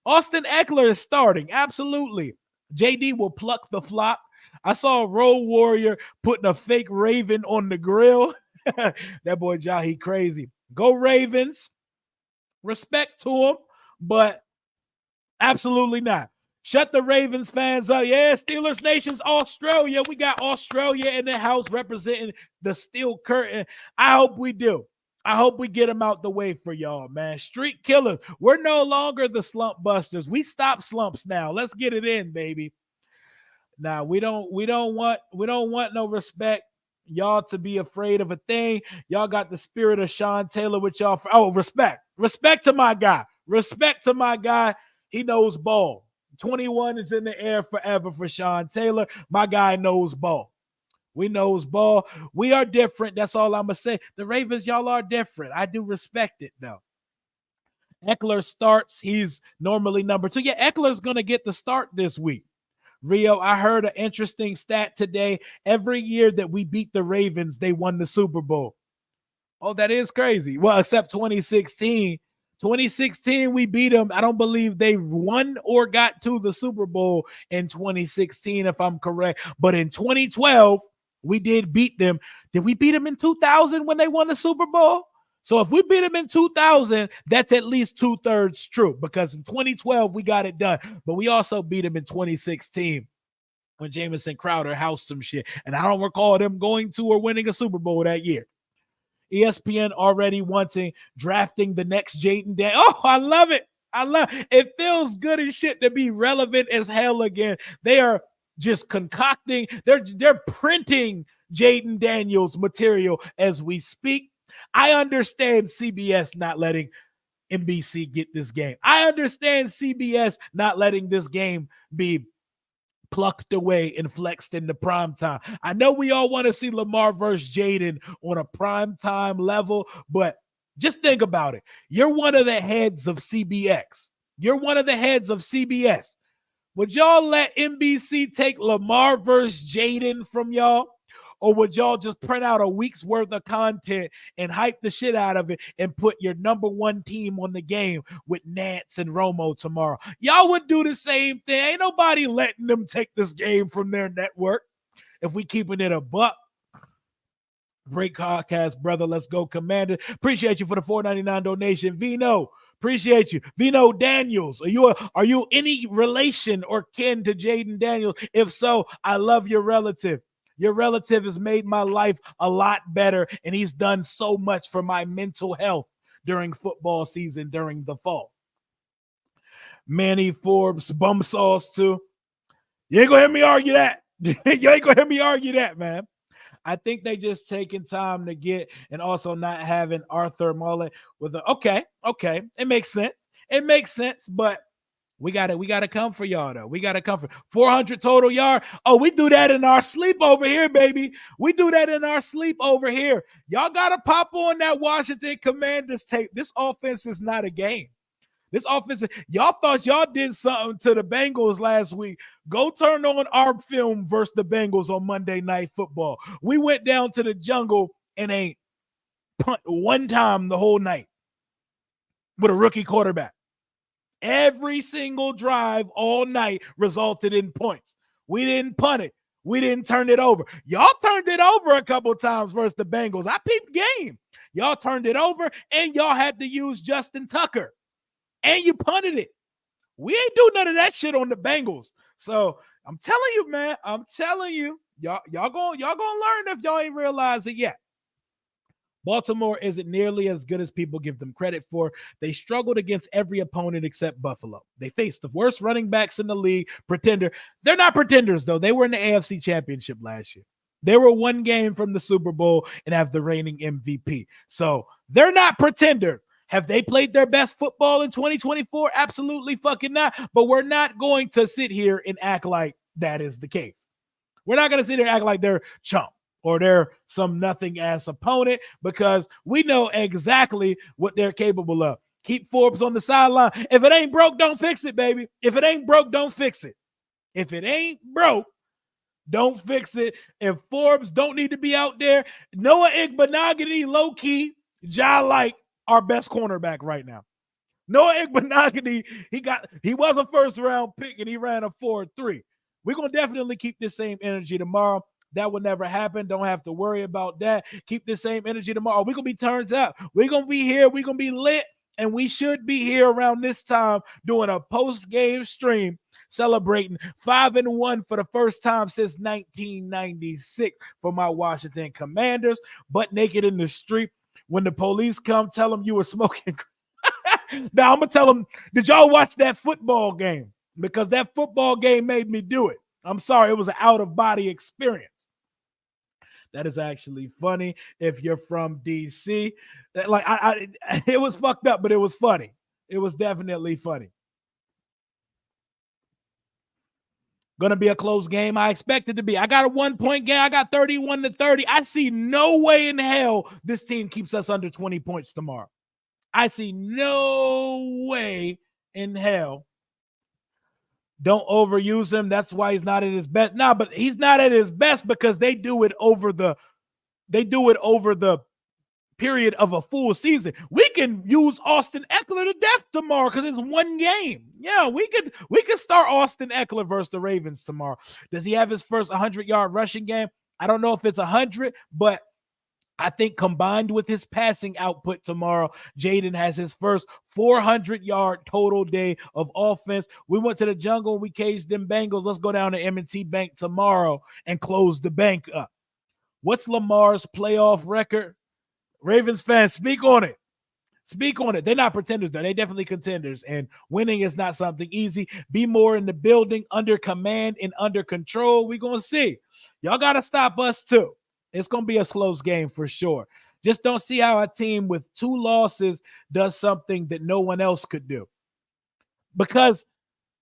Austin Ekeler is starting. Absolutely. JD will pluck the flop. I saw Road Warrior putting a fake Raven on the grill. That boy Jahi crazy. Go Ravens. Respect to him, but absolutely not. Shut the Ravens fans up. Yeah, Steelers Nation's Australia. We got Australia in the house representing the Steel Curtain. I hope we do. I hope we get them out the way for y'all, man. Street killers. We're no longer the slump busters. We stop slumps now. Let's get it in, baby. Now we don't want no respect. Y'all to be afraid of a thing. Y'all got the spirit of Sean Taylor with y'all. Respect. Respect to my guy. Respect to my guy. He knows ball. 21 is in the air forever for Sean Taylor. My guy knows ball. We knows ball. We are different. That's all I'm going to say. The Ravens, y'all are different. I do respect it, though. Ekeler starts. He's normally number 2. Yeah, Eckler's going to get the start this week. Rio, I heard an interesting stat today. Every year that we beat the Ravens, they won the Super Bowl. Oh, that is crazy. Well, except 2016. 2016, we beat them. I don't believe they won or got to the Super Bowl in 2016, if I'm correct. But in 2012, we did beat them. Did we beat them in 2000 when they won the Super Bowl? So if we beat them in 2000, that's at least 2/3 true, because in 2012, we got it done. But we also beat them in 2016 when Jamison Crowder housed some shit. And I don't recall them going to or winning a Super Bowl that year. ESPN already drafting the next Jaden Daniels. Oh, I love it. I love it. It feels good as shit to be relevant as hell again. They are just concocting. They're printing Jaden Daniels material as we speak. I understand CBS not letting NBC get this game. I understand CBS not letting this game be plucked away and flexed into prime time. I know we all want to see Lamar versus Jaden on a prime time level, but just think about it. You're one of the heads of CBX. You're one of the heads of CBS. Would y'all let NBC take Lamar versus Jaden from y'all? Or would y'all just print out a week's worth of content and hype the shit out of it and put your number 1 team on the game with Nance and Romo tomorrow? Y'all would do the same thing. Ain't nobody letting them take this game from their network if we keeping it a buck. Great podcast, brother. Let's go, Commander. Appreciate you for the $4.99 donation. Vino, appreciate you. Vino Daniels, are you any relation or kin to Jaden Daniels? If so, I love your relative. Your relative has made my life a lot better, and he's done so much for my mental health during football season during the fall. Manny Forbes, bum sauce too. You ain't gonna hear me argue that. You ain't gonna hear me argue that, man. I think they just taking time to get, and also not having Arthur Mullet with okay. It makes sense. It makes sense, but we gotta come for y'all though. We gotta come for 400 total yard. Oh, we do that in our sleep over here, baby. We do that in our sleep over here. Y'all gotta pop on that Washington Commanders tape. This offense is not a game. This offense, y'all thought y'all did something to the Bengals last week. Go turn on our film versus the Bengals on Monday Night Football. We went down to the jungle and ain't punt one time the whole night with a rookie quarterback. Every single drive all night resulted in points. We didn't punt it. We didn't turn it over. Y'all turned it over a couple times versus the Bengals. I peeped game. Y'all turned it over, and y'all had to use Justin Tucker. And you punted it. We ain't do none of that shit on the Bengals. So I'm telling you, man. I'm telling you, y'all gonna learn if y'all ain't realized it yet. Baltimore isn't nearly as good as people give them credit for. They struggled against every opponent except Buffalo. They faced the worst running backs in the league, pretender. They're not pretenders, though. They were in the AFC Championship last year. They were one game from the Super Bowl and have the reigning MVP. So they're not pretender. Have they played their best football in 2024? Absolutely fucking not. But we're not going to sit here and act like that is the case. We're not going to sit here and act like they're chump or they're some nothing ass opponent, because we know exactly what they're capable of. Keep Forbes on the sideline. If it ain't broke, don't fix it, baby. If it ain't broke, don't fix it. If it ain't broke, don't fix it. If Forbes don't need to be out there, Noah Igbenogany, low-key, like our best cornerback right now. Noah Igbenogany, he was a first-round pick, and he ran a 4.3. We're going to definitely keep this same energy tomorrow. That will never happen. Don't have to worry about that. Keep the same energy tomorrow. We're going to be turned up. We're going to be here. We're going to be lit. And we should be here around this time doing a post-game stream celebrating 5-1 for the first time since 1996 for my Washington Commanders. Butt naked in the street. When the police come, tell them you were smoking. Now, I'm going to tell them, did y'all watch that football game? Because that football game made me do it. I'm sorry. It was an out-of-body experience. That is actually funny if you're from DC. Like, it was fucked up, but it was funny. It was definitely funny. Going to be a close game. I expect it to be. I got a 1-point game. I got 31-30. I see no way in hell this team keeps us under 20 points tomorrow. I see no way in hell. Don't overuse him. That's why he's not at his best. Nah, but he's not at his best because they do it over the period of a full season. We can use Austin Ekeler to death tomorrow because it's one game. Yeah, we could start Austin Ekeler versus the Ravens tomorrow. Does he have his first 100-yard rushing game? I don't know if it's 100, but I think combined with his passing output tomorrow, Jaden has his first 400-yard total day of offense. We went to the jungle. We caged them Bengals. Let's go down to M&T Bank tomorrow and close the bank up. What's Lamar's playoff record? Ravens fans, speak on it. Speak on it. They're not pretenders, though. They're definitely contenders, and winning is not something easy. Be more in the building, under command, and under control. We're going to see. Y'all got to stop us, too. It's going to be a close game for sure. Just don't see how a team with 2 losses does something that no one else could do. Because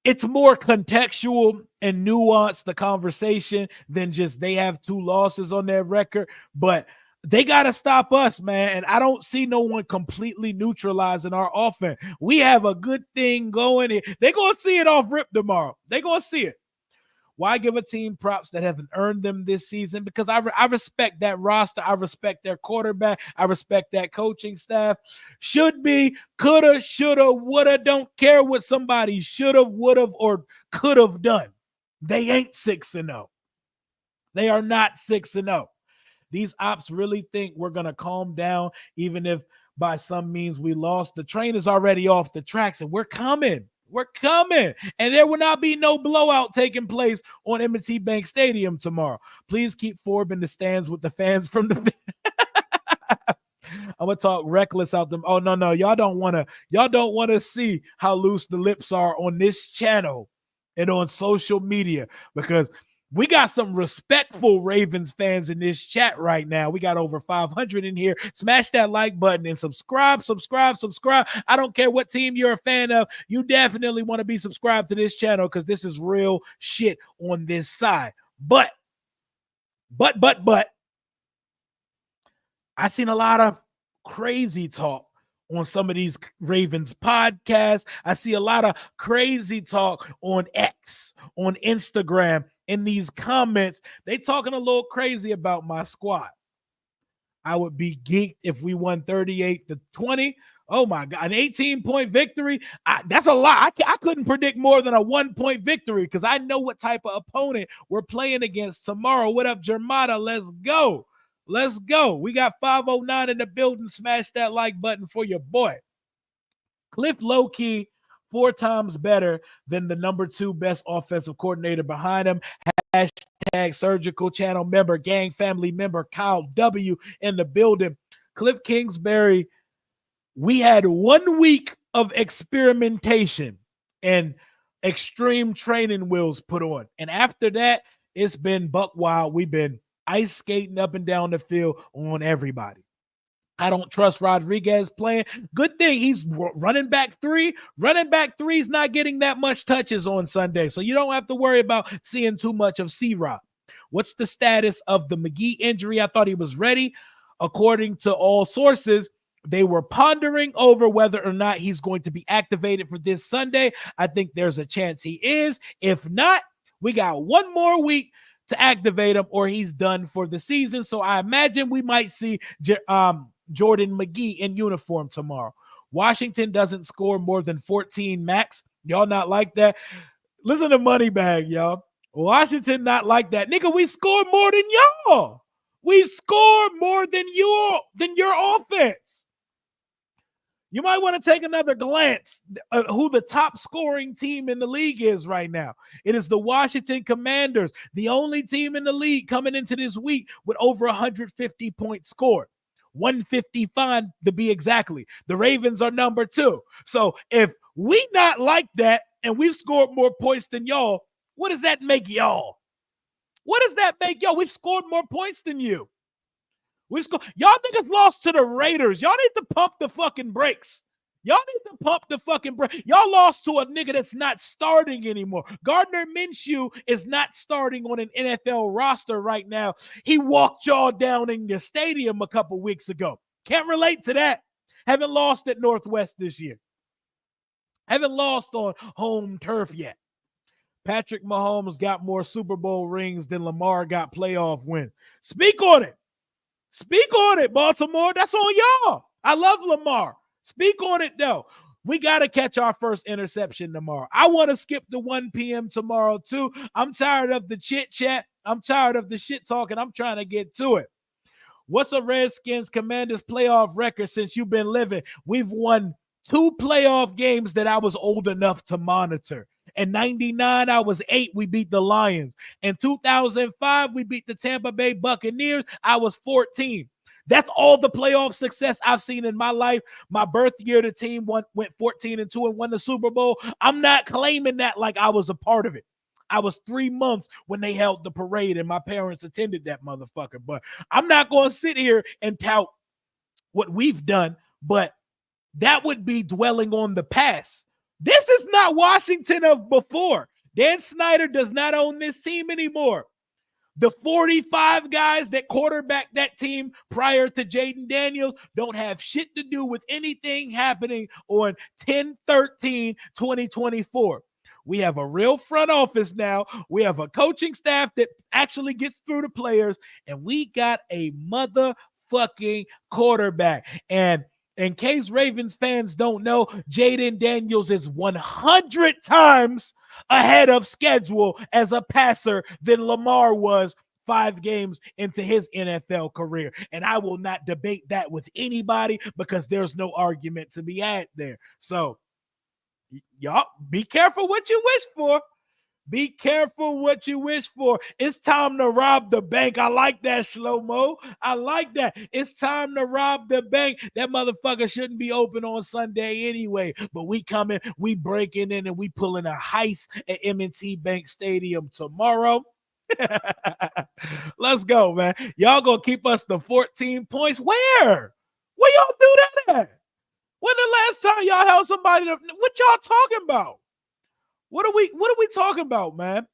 it's more contextual and nuanced, the conversation, than just they have 2 losses on their record. But they got to stop us, man. And I don't see no one completely neutralizing our offense. We have a good thing going. They're going to see it off rip tomorrow. They're going to see it. Why give a team props that haven't earned them this season? Because I respect that roster. I respect their quarterback. I respect that coaching staff. Should be, coulda, shoulda, woulda. Don't care what somebody shoulda, woulda, or could have done. They ain't 6-0. They are not 6-0. These ops really think we're going to calm down, even if by some means we lost. The train is already off the tracks, and we're coming. We're coming, and there will not be no blowout taking place on M&T Bank Stadium tomorrow. Please keep Forbes in the stands with the fans from the I'm gonna talk reckless out them. Oh no, y'all don't want to see how loose the lips are on this channel and on social media, because we got some respectful Ravens fans in this chat right now. We got over 500 in here. Smash that like button and subscribe. I don't care what team you're a fan of. You definitely want to be subscribed to this channel because this is real shit on this side. But, I seen a lot of crazy talk on some of these Ravens podcasts. I see a lot of crazy talk on X, on Instagram. In these comments, they talking a little crazy about my squad. I would be geeked if we won 38-20. Oh my God, an 18-point victory. That's a lot. I couldn't predict more than a 1-point victory because I know what type of opponent we're playing against tomorrow. What up, Jermata? Let's go. Let's go. We got 509 in the building. Smash that like button for your boy. Cliff low-key 4 times better than the number 2 best offensive coordinator behind him. Hashtag surgical channel member, gang family member, Kyle W in the building. Cliff Kingsbury, we had 1 week of experimentation and extreme training wheels put on. And after that, it's been buck wild. We've been ice skating up and down the field on everybody. I don't trust Rodriguez playing. Good thing he's running back 3. Running back 3's not getting that much touches on Sunday, so you don't have to worry about seeing too much of C-Rob. What's the status of the McGee injury? I thought he was ready. According to all sources, They were pondering over whether or not he's going to be activated for this Sunday. I think there's a chance he is. If not, we got one more week to activate him or he's done for the season. So I imagine we might see Jordan McGee in uniform tomorrow. Washington doesn't score more than 14 max. Y'all not like that? Listen to Moneybag, y'all. Washington not like that. Nigga, we scored more than y'all. We scored more than your offense. You might want to take another glance at who the top scoring team in the league is right now. It is the Washington Commanders, the only team in the league coming into this week with over 150 points scored. 155 to be exactly. The Ravens are number 2. So if we not like that and we've scored more points than y'all, what does that make y'all? What does that make y'all? We've scored more points than you. Y'all niggas lost to the Raiders. Y'all need to pump the fucking brakes. Y'all lost to a nigga that's not starting anymore. Gardner Minshew is not starting on an NFL roster right now. He walked y'all down in your stadium a couple weeks ago. Can't relate to that. Haven't lost at Northwest this year. Haven't lost on home turf yet. Patrick Mahomes got more Super Bowl rings than Lamar got playoff wins. Speak on it. Speak on it, Baltimore. That's on y'all. I love Lamar. Speak on it, though. We got to catch our first interception tomorrow. I want to skip the 1 p.m. tomorrow, too. I'm tired of the chit-chat. I'm tired of the shit talking. I'm trying to get to it. What's a Redskins Commanders playoff record since you've been living? We've won 2 playoff games that I was old enough to monitor. In 99, I was 8. We beat the Lions. In 2005, we beat the Tampa Bay Buccaneers. I was 14. That's all the playoff success I've seen in my life. My birth year, the team went 14-2 and won the Super Bowl. I'm not claiming that like I was a part of it. I was 3 months when they held the parade, and my parents attended that motherfucker. But I'm not going to sit here and tout what we've done, but that would be dwelling on the past. This is not Washington of before. Dan Snyder does not own this team anymore. The 45 guys that quarterback that team prior to Jaden Daniels don't have shit to do with anything happening on 10/13/2024. We have a real front office now. We have a coaching staff that actually gets through the players, and we got a motherfucking quarterback. And in case Ravens fans don't know, Jaden Daniels is 100 times ahead of schedule as a passer than Lamar was 5 games into his NFL career. And I will not debate that with anybody because there's no argument to be had there. So, y'all be careful what you wish for. Be careful what you wish for. It's time to rob the bank. I like that, Shlomo. I like that. It's time to rob the bank. That motherfucker shouldn't be open on Sunday anyway. But we coming, we breaking in, and we pulling a heist at M&T Bank Stadium tomorrow. Let's go, man. Y'all gonna keep us the 14 points. Where y'all do that at? When the last time y'all held somebody to, what y'all talking about? What are we talking about, man?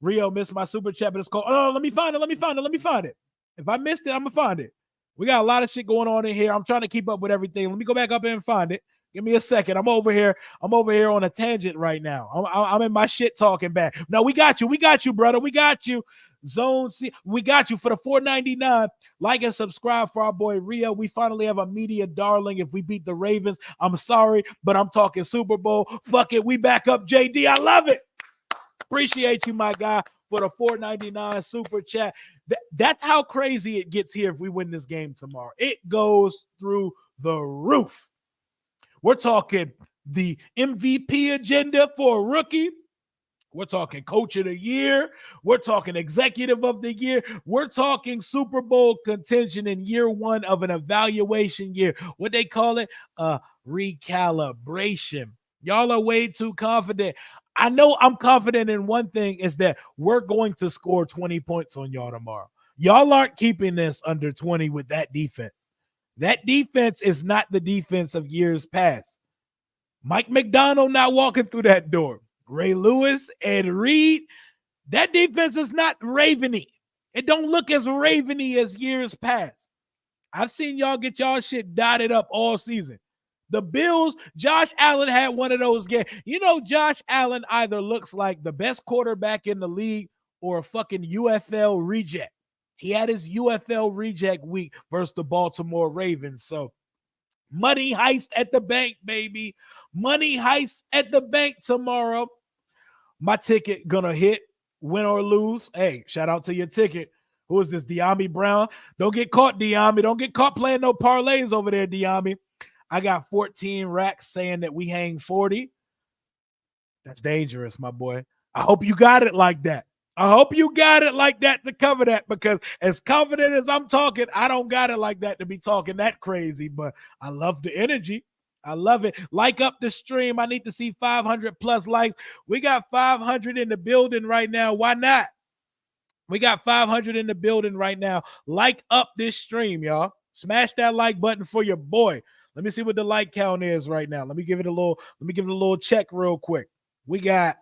Rio missed my super chat, but it's called. Oh, let me find it. If I missed it, I'm gonna find it. We got a lot of shit going on in here. I'm trying to keep up with everything. Let me go back up and find it. Give me a second. I'm over here on a tangent right now. I'm in my shit talking back. No, we got you, brother. We got you. Zone C, we got you for the $4.99. Like and subscribe for our boy Rio. We finally have a media darling. If we beat the Ravens, I'm sorry, but I'm talking Super Bowl. Fuck it, we back up JD. I love it. Appreciate you, my guy, for the $4.99 super chat. That's how crazy it gets here if we win this game tomorrow. It goes through the roof. We're talking the MVP agenda for a rookie. We're talking coach of the year. We're talking executive of the year. We're talking Super Bowl contention in year 1 of an evaluation year. What they call it? Recalibration. Y'all are way too confident. I know I'm confident in one thing is that we're going to score 20 points on y'all tomorrow. Y'all aren't keeping this under 20 with that defense. That defense is not the defense of years past. Mike McDonald not walking through that door. Ray Lewis, Ed Reed, that defense is not Raveny. It don't look as Raveny as years past. I've seen y'all get y'all shit dotted up all season. The Bills, Josh Allen had one of those games. You know, Josh Allen either looks like the best quarterback in the league or a fucking UFL reject. He had his UFL reject week versus the Baltimore Ravens. So, money heist at the bank, baby. Money heist at the bank tomorrow. My ticket gonna hit, win or lose. Hey, shout out to your ticket. Who is this, De'Ami Brown? Don't get caught, De'Ami. Don't get caught playing no parlays over there, De'Ami. I got 14 racks saying that we hang 40. That's dangerous, my boy. I hope you got it like that. I hope you got it like that to cover that, because as confident as I'm talking, I don't got it like that to be talking that crazy, but I love the energy. I love it. Like up the stream. I need to see 500 plus likes. We got 500 in the building right now. Why not? We got 500 in the building right now. Like up this stream, y'all. Smash that like button for your boy. Let me see what the like count is right now. Let me give it a little check real quick. We got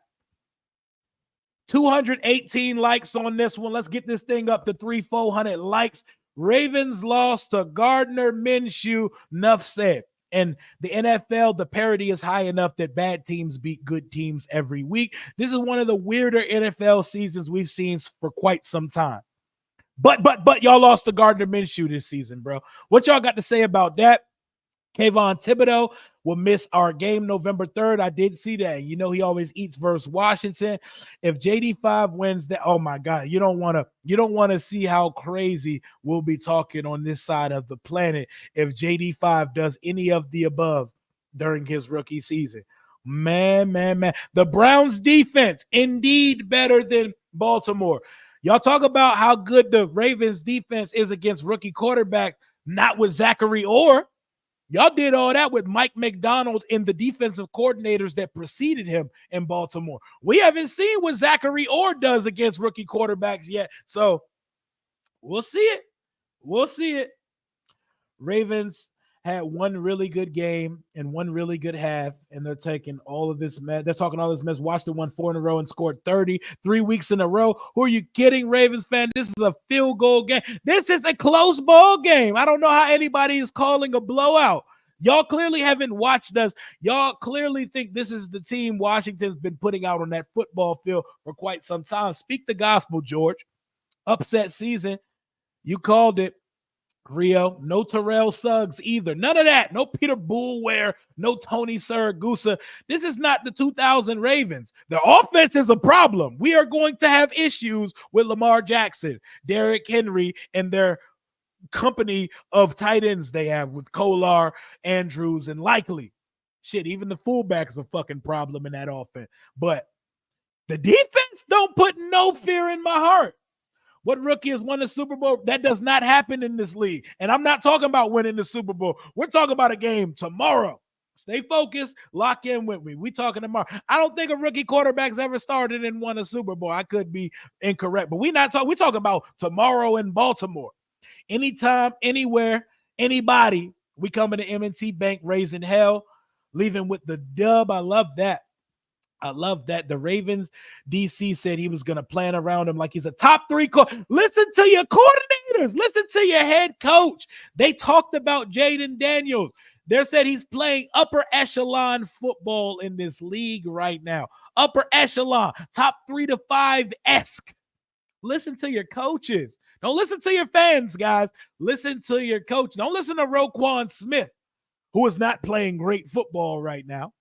218 likes on this one. Let's get this thing up to 300-400 likes. Ravens lost to Gardner Minshew. Enough said. And the NFL, the parity is high enough that bad teams beat good teams every week. This is one of the weirder NFL seasons we've seen for quite some time. But y'all lost to Gardner Minshew this season, bro. What y'all got to say about that? Kayvon Thibodeau will miss our game November 3rd. I did see that. You know, he always eats versus Washington. If JD5 wins that, oh my God, you don't want to see how crazy we'll be talking on this side of the planet if JD5 does any of the above during his rookie season. Man. The Browns defense, indeed better than Baltimore. Y'all talk about how good the Ravens defense is against rookie quarterback, not with Zachary Orr. Y'all did all that with Mike McDonald and the defensive coordinators that preceded him in Baltimore. We haven't seen what Zachary Orr does against rookie quarterbacks yet. So we'll see it. We'll see it. Ravens had one really good game and one really good half, and they're taking all of this mess. They're talking all this mess. Washington won 4 in a row and scored 30 3 weeks in a row. Who are you kidding, Ravens fan? This is a field goal game. This is a close ball game. I don't know how anybody is calling a blowout. Y'all clearly haven't watched us. Y'all clearly think this is the team Washington's been putting out on that football field for quite some time. Speak the gospel, George. Upset season. You called it. Rio, no Terrell Suggs either. None of that. No Peter Boulware, no Tony Siragusa. This is not the 2000 Ravens. The offense is a problem. We are going to have issues with Lamar Jackson, Derrick Henry, and their company of tight ends they have with Kolar, Andrews, and Likely. Shit, even the fullback is a fucking problem in that offense. But the defense don't put no fear in my heart. What rookie has won the Super Bowl? That does not happen in this league. And I'm not talking about winning the Super Bowl. We're talking about a game tomorrow. Stay focused. Lock in with me. We talking tomorrow. I don't think a rookie quarterback's ever started and won a Super Bowl. I could be incorrect, but we're talking about tomorrow in Baltimore. Anytime, anywhere, anybody, we coming to M&T Bank raising hell, leaving with the dub. I love that. The Ravens DC said he was going to plan around him like he's a top 3 Listen to your coordinators. Listen to your head coach. They talked about Jaden Daniels. They said he's playing upper echelon football in this league right now. Upper echelon, top 3 to 5-esque. Listen to your coaches. Don't listen to your fans, guys. Listen to your coach. Don't listen to Roquan Smith, who is not playing great football right now.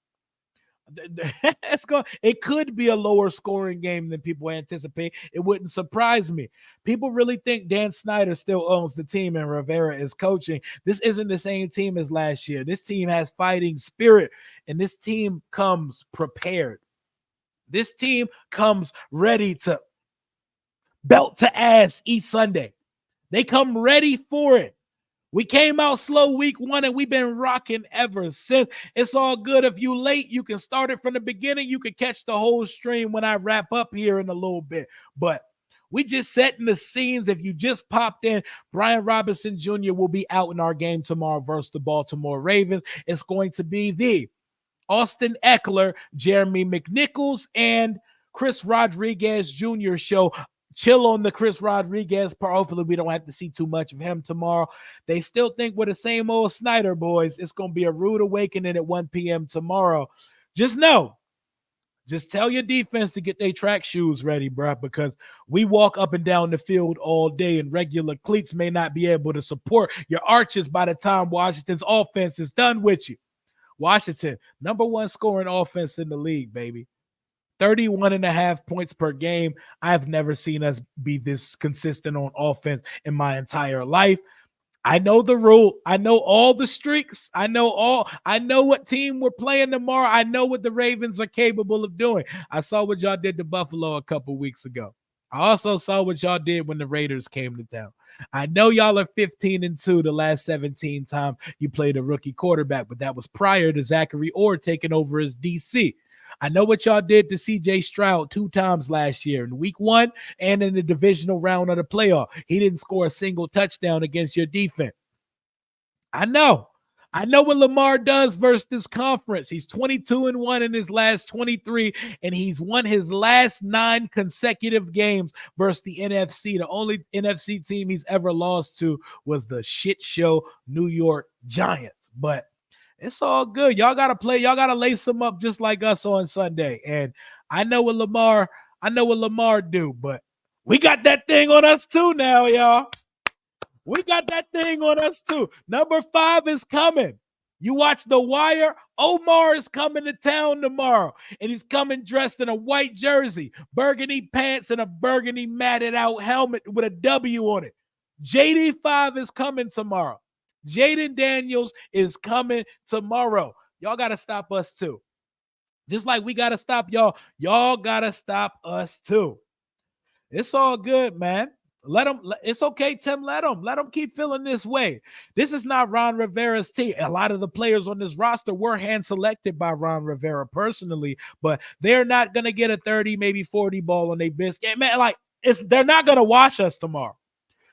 It could be a lower scoring game than people anticipate. It wouldn't surprise me. People really think Dan Snyder still owns the team and Rivera is coaching. This isn't the same team as last year. This team has fighting spirit, and this team comes prepared. This team comes ready to belt to ass each Sunday. They come ready for it. We came out slow week 1, and we've been rocking ever since. It's all good. If you late, you can start it from the beginning. You can catch the whole stream when I wrap up here in a little bit. But we just setting the scenes. If you just popped in, Brian Robinson Jr. will be out in our game tomorrow versus the Baltimore Ravens. It's going to be the Austin Ekeler, Jeremy McNichols, and Chris Rodriguez Jr. show. Chill on the Chris Rodriguez part. Hopefully, we don't have to see too much of him tomorrow. They still think we're the same old Snyder boys. It's going to be a rude awakening at 1 p.m. tomorrow. Just know, just tell your defense to get their track shoes ready, bro, because we walk up and down the field all day, and regular cleats may not be able to support your arches by the time Washington's offense is done with you. Washington, number one scoring offense in the league, baby. 31.5 points per game. I've never seen us be this consistent on offense in my entire life. I know the rule. I know all the streaks. I know what team we're playing tomorrow. I know what the Ravens are capable of doing. I saw what y'all did to Buffalo a couple weeks ago. I also saw what y'all did when the Raiders came to town. I know y'all are 15-2 the last 17 times you played a rookie quarterback, but that was prior to Zachary Orr taking over as DC. I know what y'all did to CJ Stroud 2 times last year in week 1 and in the divisional round of the playoff. He didn't score a single touchdown against your defense. I know what Lamar does versus this conference. He's 22-1 in his last 23, and he's won his last 9 consecutive games versus the NFC. The only NFC team he's ever lost to was the shit show New York Giants. But it's all good. Y'all got to play. Y'all got to lace them up just like us on Sunday. And I know what Lamar do, but we got that thing on us too now, y'all. We got that thing on us too. Number 5 is coming. You watch The Wire. Omar is coming to town tomorrow, and he's coming dressed in a white jersey, burgundy pants, and a burgundy matted out helmet with a W on it. JD5 is coming tomorrow. Jaden Daniels is coming tomorrow. Y'all got to stop us too. Just like we got to stop y'all. Y'all got to stop us too. It's all good, man. Let them. It's okay, Tim. Let them keep feeling this way. This is not Ron Rivera's team. A lot of the players on this roster were hand selected by Ron Rivera personally, but they're not going to get a 30, maybe 40 ball on their biscuit. Man, they're not going to watch us tomorrow.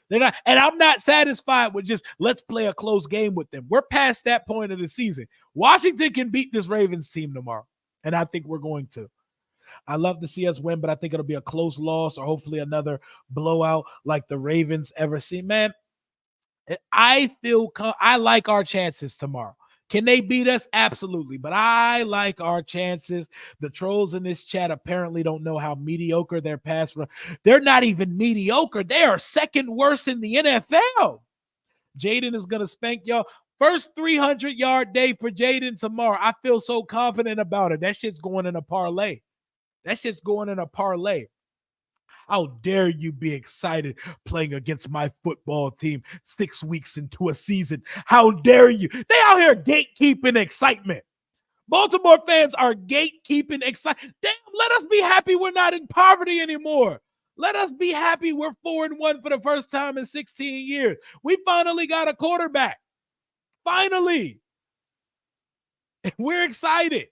They're not, and I'm not satisfied with just let's play a close game with them. We're past that point of the season. Washington can beat this Ravens team tomorrow, and I think we're going to. I love to see us win, but I think it'll be a close loss or hopefully another blowout like the Ravens ever seen. Man, I like our chances tomorrow. Can they beat us? Absolutely. But I like our chances. The trolls in this chat apparently don't know how mediocre their pass run. They're not even mediocre. They are second worst in the NFL. Jaden is going to spank y'all. First 300-yard day for Jaden tomorrow. I feel so confident about it. That shit's going in a parlay. How dare you be excited playing against my football team 6 weeks into a season? How dare you? They out here gatekeeping excitement. Baltimore fans are gatekeeping excitement. Damn, let us be happy we're not in poverty anymore. Let us be happy we're 4-1 for the first time in 16 years. We finally got a quarterback. Finally. We're excited.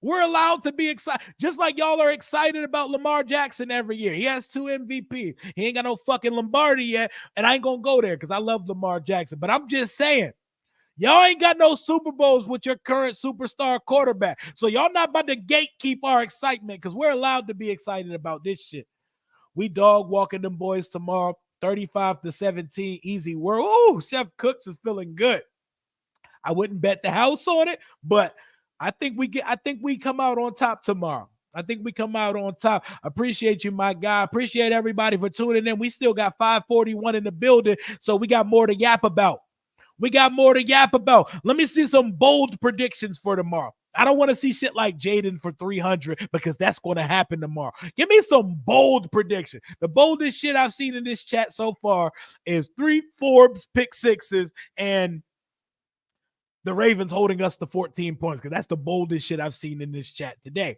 We're allowed to be excited. Just like y'all are excited about Lamar Jackson every year. He has 2 MVPs. He ain't got no fucking Lombardi yet, and I ain't going to go there because I love Lamar Jackson. But I'm just saying, y'all ain't got no Super Bowls with your current superstar quarterback. So y'all not about to gatekeep our excitement because we're allowed to be excited about this shit. We dog walking them boys tomorrow, 35-17, easy work. Oh, Chef Cooks is feeling good. I wouldn't bet the house on it, but I think we come out on top tomorrow. I think we come out on top. Appreciate you, my guy. Appreciate everybody for tuning in. We still got 541 in the building, so we got more to yap about. Let me see some bold predictions for tomorrow. I don't want to see shit like Jaden for 300 because that's going to happen tomorrow. Give me some bold prediction. The boldest shit I've seen in this chat so far is 3 Forbes pick sixes and the Ravens holding us to 14 points because that's the boldest shit I've seen in this chat today.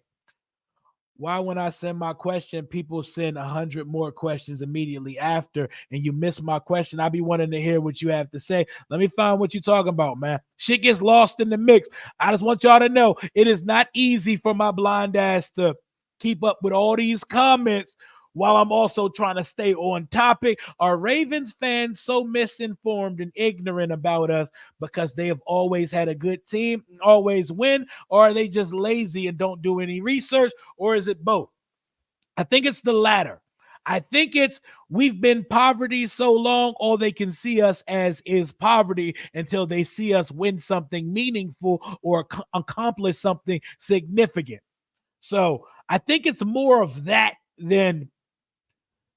Why, when I send my question, people send 100 more questions immediately after, and you miss my question? I be wanting to hear what you have to say. Let me find what you're talking about, man. Shit gets lost in the mix. I just want y'all to know it is not easy for my blind ass to keep up with all these comments while I'm also trying to stay on topic. Are Ravens fans so misinformed and ignorant about us because they have always had a good team, always win, or are they just lazy and don't do any research, or is it both? I think it's the latter. I think it's we've been poverty so long, all they can see us as is poverty until they see us win something meaningful or accomplish something significant. So I think it's more of that than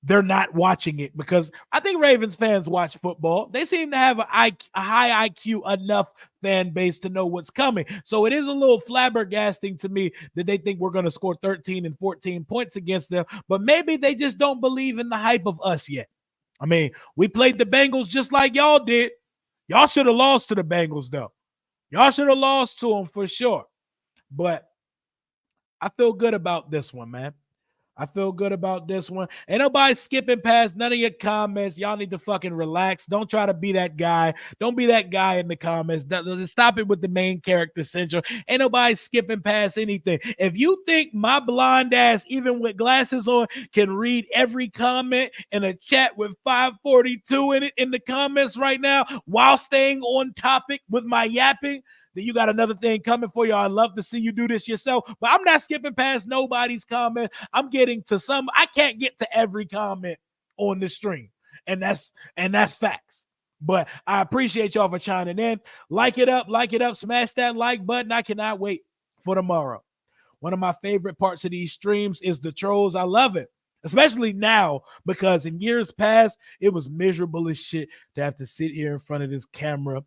they're not watching it, because I think Ravens fans watch football. They seem to have a high IQ enough fan base to know what's coming. So it is a little flabbergasting to me that they think we're going to score 13 and 14 points against them, but maybe they just don't believe in the hype of us yet. I mean, we played the Bengals just like y'all did. Y'all should have lost to the Bengals, though. Y'all should have lost to them for sure. But I feel good about this one, man. I feel good about this one. Ain't nobody skipping past none of your comments. Y'all need to fucking relax. Don't try to be that guy. Don't be that guy in the comments. Stop it with the main character syndrome. Ain't nobody skipping past anything. If you think my blind ass, even with glasses on, can read every comment in a chat with 542 in it in the comments right now while staying on topic with my yapping, then you got another thing coming for you. I'd love to see you do this yourself, but I'm not skipping past nobody's comment. I'm getting to some. I can't get to every comment on the stream, and that's facts. But I appreciate y'all for chiming in. Like it up, smash that like button. I cannot wait for tomorrow. One of my favorite parts of these streams is the trolls. I love it, especially now, because in years past, it was miserable as shit to have to sit here in front of this camera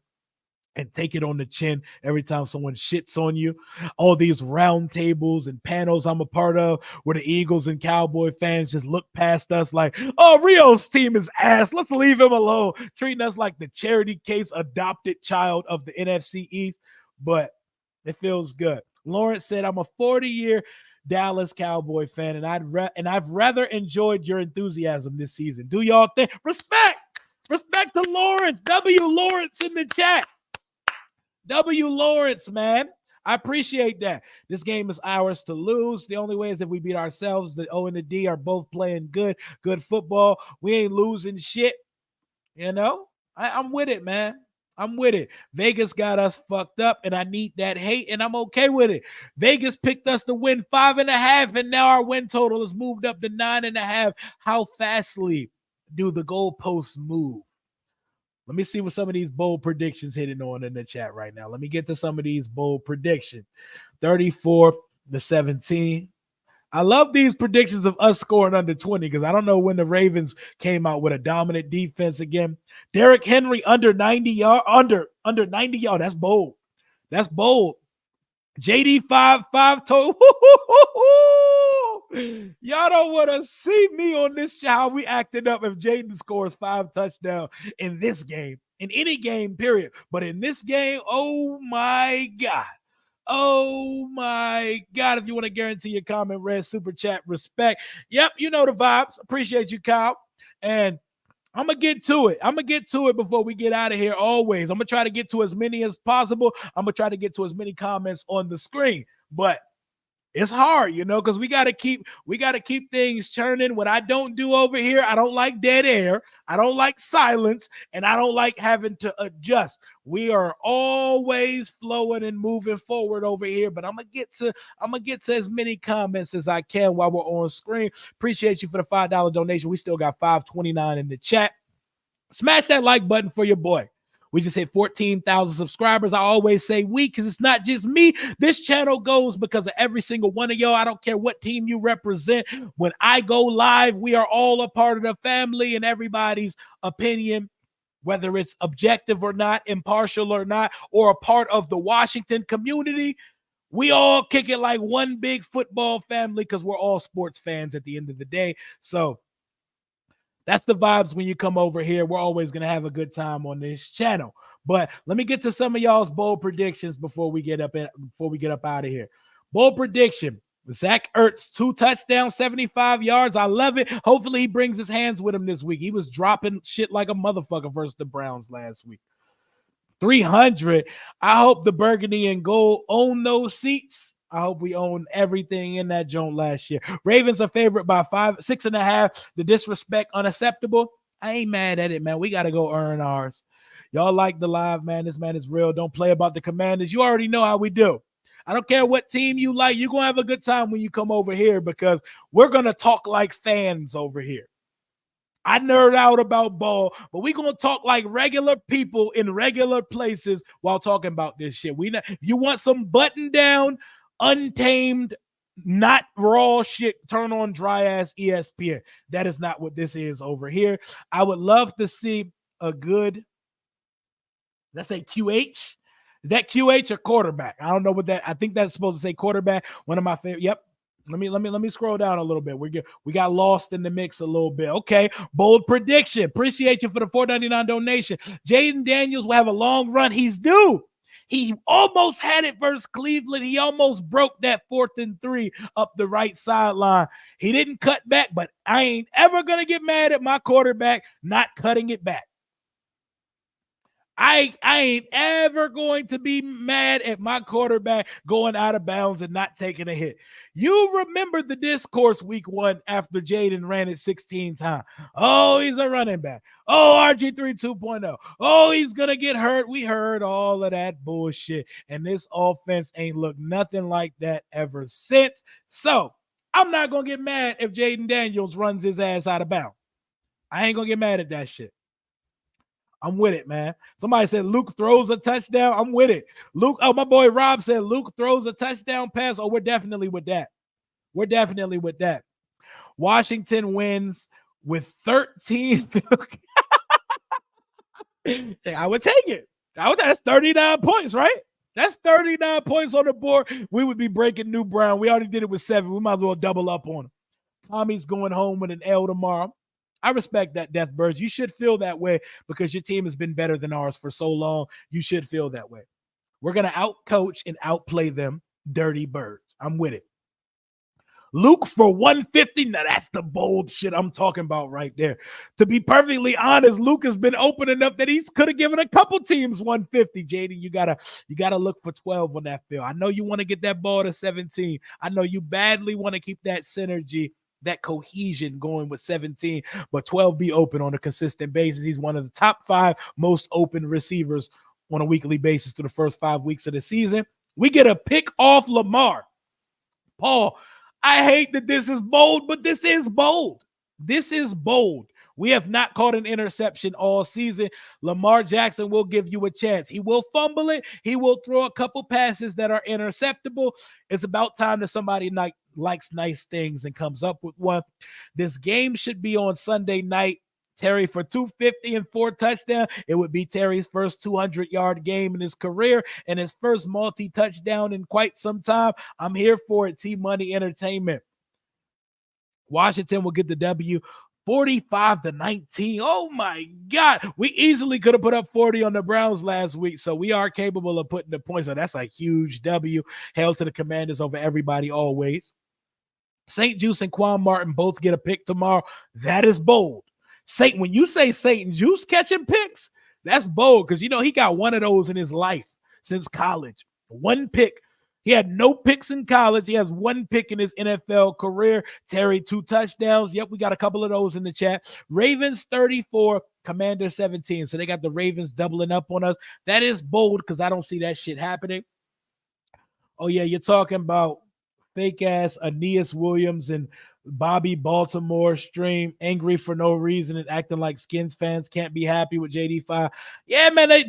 and take it on the chin every time someone shits on you. All these round tables and panels I'm a part of where the Eagles and Cowboy fans just look past us like, oh, Rio's team is ass. Let's leave him alone. Treating us like the charity case adopted child of the NFC East. But it feels good. Lawrence said, I'm a 40-year Dallas Cowboy fan, and I've rather enjoyed your enthusiasm this season. Do y'all think? Respect to Lawrence. W. Lawrence in the chat. W. Lawrence, man. I appreciate that. This game is ours to lose. The only way is if we beat ourselves. The O and the D are both playing good football. We ain't losing shit. You know? I'm with it, man. I'm with it. Vegas got us fucked up, and I need that hate, and I'm okay with it. Vegas picked us to win 5.5, and now our win total has moved up to 9.5. How fastly do the goalposts move? Let me see what some of these bold predictions hitting on in the chat right now. Let me get to some of these bold predictions. 34-17. I love these predictions of us scoring under 20 because I don't know when the Ravens came out with a dominant defense again. Derrick Henry under 90 yards. Under 90 yards. That's bold. That's bold. JD 5 told. Y'all don't want to see me on this show. How we acting up if Jaden scores 5 touchdowns in this game, in any game, period. But in this game, oh my God. Oh my God. If you want to guarantee your comment, red super chat, respect. Yep, you know the vibes. Appreciate you, Kyle. And I'm going to get to it. I'm going to get to it before we get out of here always. I'm going to try to get to as many as possible. I'm going to try to get to as many comments on the screen. But it's hard, you know, because we got to keep things churning. What I don't do over here, I don't like dead air. I don't like silence, and I don't like having to adjust. We are always flowing and moving forward over here, but I'm gonna get to as many comments as I can while we're on screen. Appreciate you for the $5 donation. We still got 529 in the chat. Smash that like button for your boy. We just hit 14,000 subscribers. I always say we because it's not just me. This channel goes because of every single one of y'all. I don't care what team you represent. When I go live, we are all a part of the family, and everybody's opinion, whether it's objective or not, impartial or not, or a part of the Washington community, we all kick it like one big football family because we're all sports fans at the end of the day. So that's the vibes when you come over here. We're always going to have a good time on this channel. But let me get to some of y'all's bold predictions before we get up out of here. Bold prediction. Zach Ertz, 2 touchdowns, 75 yards. I love it. Hopefully he brings his hands with him this week. He was dropping shit like a motherfucker versus the Browns last week. 300. I hope the burgundy and gold own those seats. I hope we own everything in that joint last year. Ravens are favorite by 6.5. The disrespect unacceptable. I ain't mad at it, man. We got to go earn ours. Y'all like the live, man. This man is real. Don't play about the Commanders. You already know how we do. I don't care what team you like. You're going to have a good time when you come over here because we're going to talk like fans over here. I nerd out about ball, but we're going to talk like regular people in regular places while talking about this shit. You want some button down, untamed, not raw shit, turn on dry ass ESPN. That is not what this is over here. I would love to see a good, let's say QH. Is that QH or quarterback? I don't know what that. I think that's supposed to say quarterback. One of my favorite. Yep. Let me scroll down a little bit. We got lost in the mix a little bit. Okay, bold prediction. Appreciate you for the $4.99 donation. Jaden Daniels will have a long run. He's due. He almost had it versus Cleveland. He almost broke that 4th and 3 up the right sideline. He didn't cut back, but I ain't ever gonna get mad at my quarterback not cutting it back. I ain't ever going to be mad at my quarterback going out of bounds and not taking a hit. You remember the discourse week 1 after Jaden ran it 16 times. Oh, he's a running back. Oh, RG3 2.0. Oh, he's going to get hurt. We heard all of that bullshit. And this offense ain't looked nothing like that ever since. So I'm not going to get mad if Jaden Daniels runs his ass out of bounds. I ain't going to get mad at that shit. I'm with it, man. Somebody said Luke throws a touchdown. I'm with it. Luke, my boy Rob said Luke throws a touchdown pass. Oh, we're definitely with that. We're definitely with that. Washington wins with 13. I would take it. That's 39 points, right? That's 39 points on the board. We would be breaking new ground. We already did it with 7. We might as well double up on them. Tommy's going home with an L tomorrow. I respect that, Death Birds. You should feel that way because your team has been better than ours for so long. You should feel that way. We're going to outcoach and outplay them, dirty birds. I'm with it. Luke for 150. Now, that's the bold shit I'm talking about right there. To be perfectly honest, Luke has been open enough that he could have given a couple teams 150. JD, you gotta look for 12 on that field. I know you want to get that ball to 17. I know you badly want to keep that synergy, that cohesion going with 17, but 12 be open on a consistent basis. He's one of the top 5 most open receivers on a weekly basis through the first 5 weeks of the season. We get a pick off Lamar. Paul, I hate that this is bold, but this is bold. This is bold. We have not caught an interception all season. Lamar Jackson will give you a chance. He will fumble it. He will throw a couple passes that are interceptable. It's about time that somebody likes nice things and comes up with one. This game should be on Sunday night. Terry for 250 and 4 touchdowns. It would be Terry's first 200-yard game in his career and his first multi-touchdown in quite some time. I'm here for it. T-Money Entertainment. Washington will get the W 45-19. Oh, my God. We easily could have put up 40 on the Browns last week, so we are capable of putting the points. So that's a huge W. Hail to the Commanders over everybody always. St. Juice and Quan Martin both get a pick tomorrow. That is bold. When you say St. Juice catching picks, that's bold because, you know, he got one of those in his life since college. One pick. He had no picks in college. He has one pick in his NFL career. Terry, 2 touchdowns. Yep, we got a couple of those in the chat. Ravens 34, Commander 17. So they got the Ravens doubling up on us. That is bold because I don't see that shit happening. Oh, yeah, you're talking about fake-ass Aeneas Williams and Bobby Baltimore stream, angry for no reason and acting like Skins fans can't be happy with JD5. Yeah, man, they're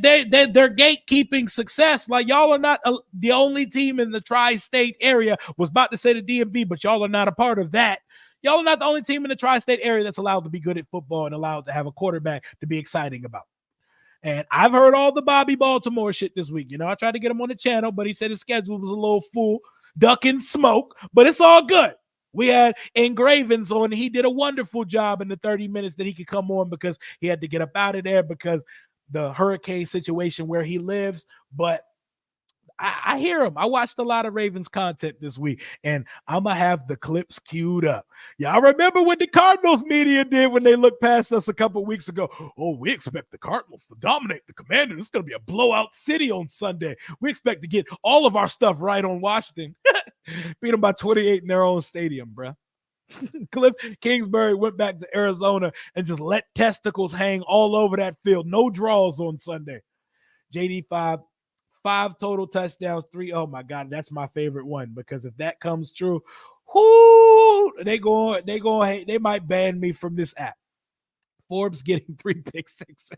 gatekeeping success. Like, y'all are not the only team in the tri-state area. Was about to say the DMV, but y'all are not a part of that. Y'all are not the only team in the tri-state area that's allowed to be good at football and allowed to have a quarterback to be exciting about. And I've heard all the Bobby Baltimore shit this week. You know, I tried to get him on the channel, but he said his schedule was a little full, ducking smoke, but it's all good. We had Engravens on. He did a wonderful job in the 30 minutes that he could come on because he had to get up out of there because the hurricane situation where he lives. But I hear him. I watched a lot of Ravens content this week, and I'm going to have the clips queued up. Y'all remember what the Cardinals media did when they looked past us a couple weeks ago? Oh, we expect the Cardinals to dominate the Commanders. It's going to be a blowout city on Sunday. We expect to get all of our stuff right on Washington. Beat them by 28 in their own stadium, bro. Cliff Kingsbury went back to Arizona and just let testicles hang all over that field. No draws on Sunday. JD5, 5 total touchdowns, 3. Oh my God, that's my favorite one because if that comes true, whoo, they might ban me from this app. Forbes getting 3 pick sixes.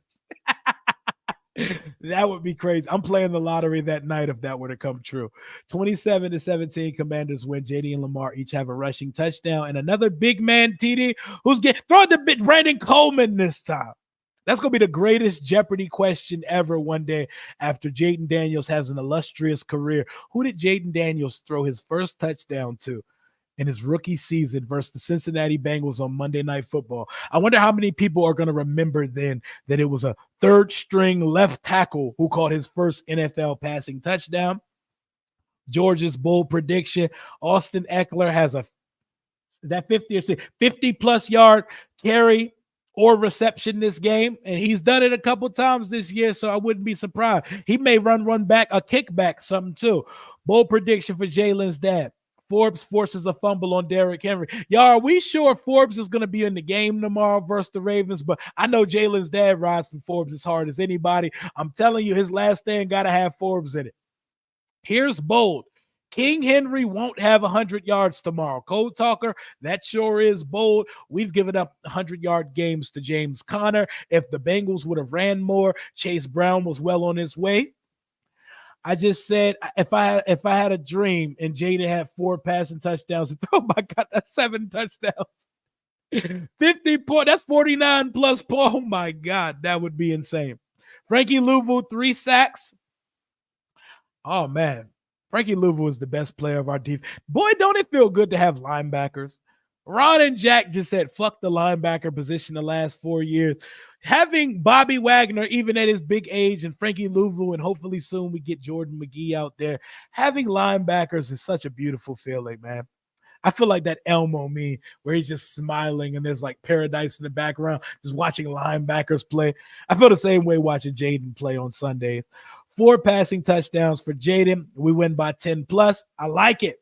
That would be crazy. I'm playing the lottery that night if that were to come true. 27-17, Commanders win. JD and Lamar each have a rushing touchdown. And another big man, TD, who's getting throw the bit Brandon Coleman this time. That's going to be the greatest Jeopardy question ever one day after Jaden Daniels has an illustrious career. Who did Jaden Daniels throw his first touchdown to in his rookie season versus the Cincinnati Bengals on Monday Night Football? I wonder how many people are going to remember then that it was a third-string left tackle who caught his first NFL passing touchdown. George's bold prediction, Austin Ekeler has that 50-plus yard carry or reception this game, and he's done it a couple times this year, so I wouldn't be surprised. He may run back, a kickback, something too. Bold prediction for Jalen's dad. Forbes forces a fumble on Derrick Henry. Y'all, are we sure Forbes is going to be in the game tomorrow versus the Ravens? But I know Jalen's dad rides for Forbes as hard as anybody. I'm telling you, his last stand got to have Forbes in it. Here's bold. King Henry won't have 100 yards tomorrow. Code Talker, that sure is bold. We've given up 100-yard games to James Conner. If the Bengals would have ran more, Chase Brown was well on his way. I just said if I had a dream and Jada had 4 passing touchdowns, oh my God, that's 7 touchdowns. 50 points, that's 49 plus points. Oh my God, that would be insane. Frankie Louvu, 3 sacks. Oh man. Frankie Louvu is the best player of our defense. Boy, don't it feel good to have linebackers. Ron and Jack just said, fuck the linebacker position the last 4 years. Having Bobby Wagner, even at his big age, and Frankie Louvu, and hopefully soon we get Jordan McGee out there, having linebackers is such a beautiful feeling, man. I feel like that Elmo meme where he's just smiling and there's like paradise in the background, just watching linebackers play. I feel the same way watching Jaden play on Sundays. 4 passing touchdowns for Jaden. We win by 10 plus. I like it.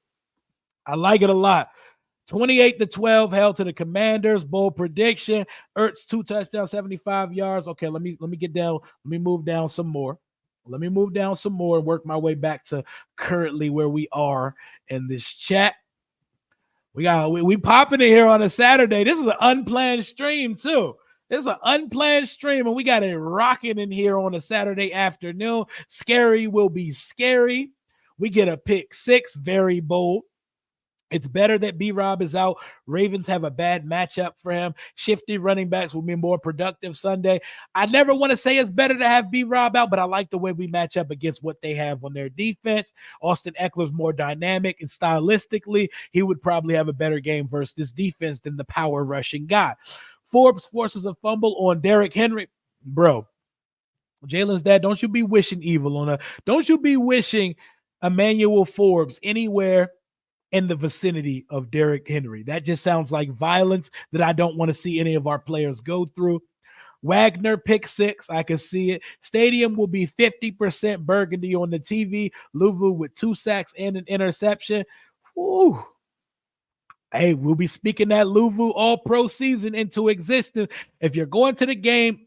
I like it a lot. 28-12 held to the Commanders. Bold prediction. Ertz 2 touchdowns, 75 yards. Okay, let me get down. Let me move down some more. Let me move down some more and work my way back to currently where we are in this chat. We popping it here on a Saturday. This is an unplanned stream too. This is an unplanned stream, and we got it rocking in here on a Saturday afternoon. Scary will be scary. We get a pick 6, very bold. It's better that BRob is out. Ravens have a bad matchup for him. Shifty running backs will be more productive Sunday. I never want to say it's better to have BRob out, but I like the way we match up against what they have on their defense. Austin Ekeler's more dynamic, and stylistically, he would probably have a better game versus this defense than the power rushing guy. Forbes forces a fumble on Derrick Henry. Bro, Jalen's dad, don't you be wishing evil on her. Don't you be wishing Emmanuel Forbes anywhere in the vicinity of Derrick Henry. That just sounds like violence that I don't want to see any of our players go through. Wagner, pick 6. I can see it. Stadium will be 50% burgundy on the TV. Louvu with 2 sacks and an interception. Woo. Hey, we'll be speaking that Louvu all-pro season into existence. If you're going to the game,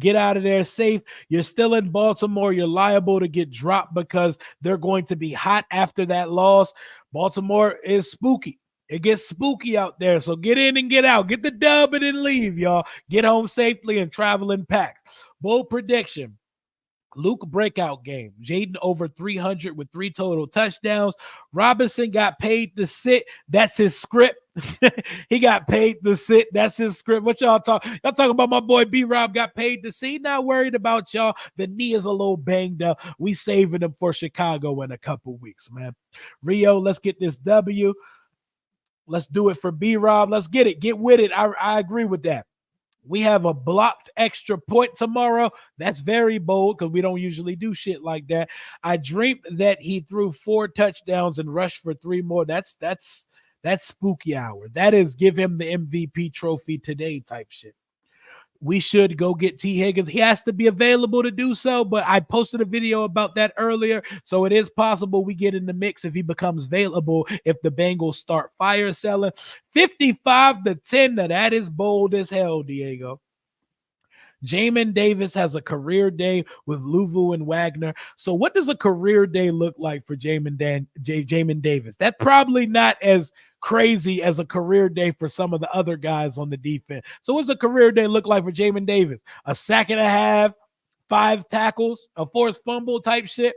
get out of there safe. You're still in Baltimore. You're liable to get dropped because they're going to be hot after that loss. Baltimore is spooky. It gets spooky out there. So get in and get out. Get the dub and then leave, y'all. Get home safely and travel in packs. Bold prediction. Luke breakout game. Jaden over 300 with 3 total touchdowns. Robinson got paid to sit. That's his script. He got paid to sit. That's his script. What y'all talking? Y'all talking about my boy BRob got paid to see? Not worried about y'all. The knee is a little banged up. We saving him for Chicago in a couple weeks, man. Rio, let's get this W. Let's do it for BRob. Let's get it. Get with it. I agree with that. We have a blocked extra point tomorrow. That's very bold because we don't usually do shit like that. I dreamt that he threw 4 touchdowns and rushed for 3 more. That's spooky hour. That is give him the MVP trophy today type shit. We should go get T. Higgins. He has to be available to do so, but I posted a video about that earlier, so it is possible we get in the mix if he becomes available if the Bengals start fire selling. 55-10. Now, that is bold as hell, Diego. Jamin Davis has a career day with Luvu and Wagner. So what does a career day look like for Jamin Davis? That's probably not as crazy as a career day for some of the other guys on the defense. So what's a career day look like for Jamin Davis? A sack and a half, 5 tackles, a forced fumble type shit.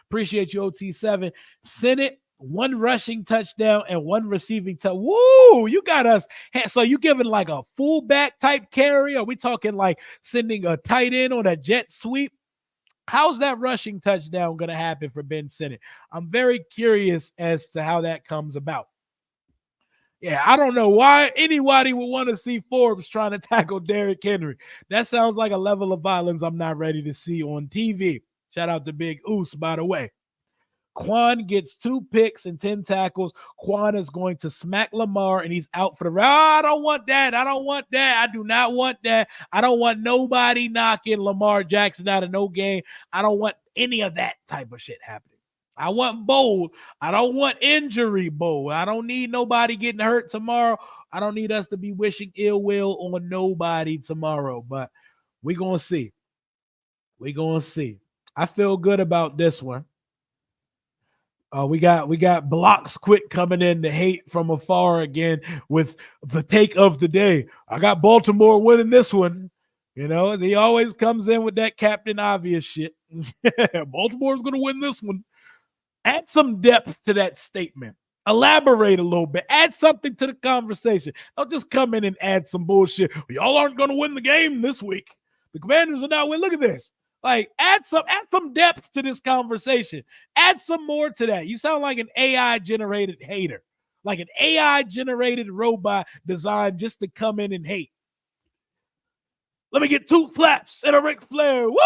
Appreciate you, OT7. Senate, 1 rushing touchdown and 1 receiving touchdown. Woo! You got us. So you giving like a fullback type carry? Are we talking like sending a tight end on a jet sweep? How's that rushing touchdown going to happen for Ben Sinnott? I'm very curious as to how that comes about. Yeah, I don't know why anybody would want to see Forbes trying to tackle Derrick Henry. That sounds like a level of violence I'm not ready to see on TV. Shout out to Big Oos, by the way. Quan gets 2 picks and 10 tackles. Quan is going to smack Lamar, and he's out for the round. I don't want that. I don't want that. I do not want that. I don't want nobody knocking Lamar Jackson out of no game. I don't want any of that type of shit happening. I want bold. I don't want injury bold. I don't need nobody getting hurt tomorrow. I don't need us to be wishing ill will on nobody tomorrow, but we're going to see. We're going to see. I feel good about this one. We got Blocks Quick coming in to hate from afar again with the take of the day. I got Baltimore winning this one. You know, he always comes in with that Captain Obvious shit. Baltimore's going to win this one. Add some depth to that statement. Elaborate a little bit. Add something to the conversation. Don't just come in and add some bullshit. Y'all aren't going to win the game this week. The Commanders are not winning. Look at this. Like, add some depth to this conversation. Add some more to that. You sound like an AI-generated hater. Like an AI-generated robot designed just to come in and hate. Let me get 2 flaps and a Ric Flair. Woo!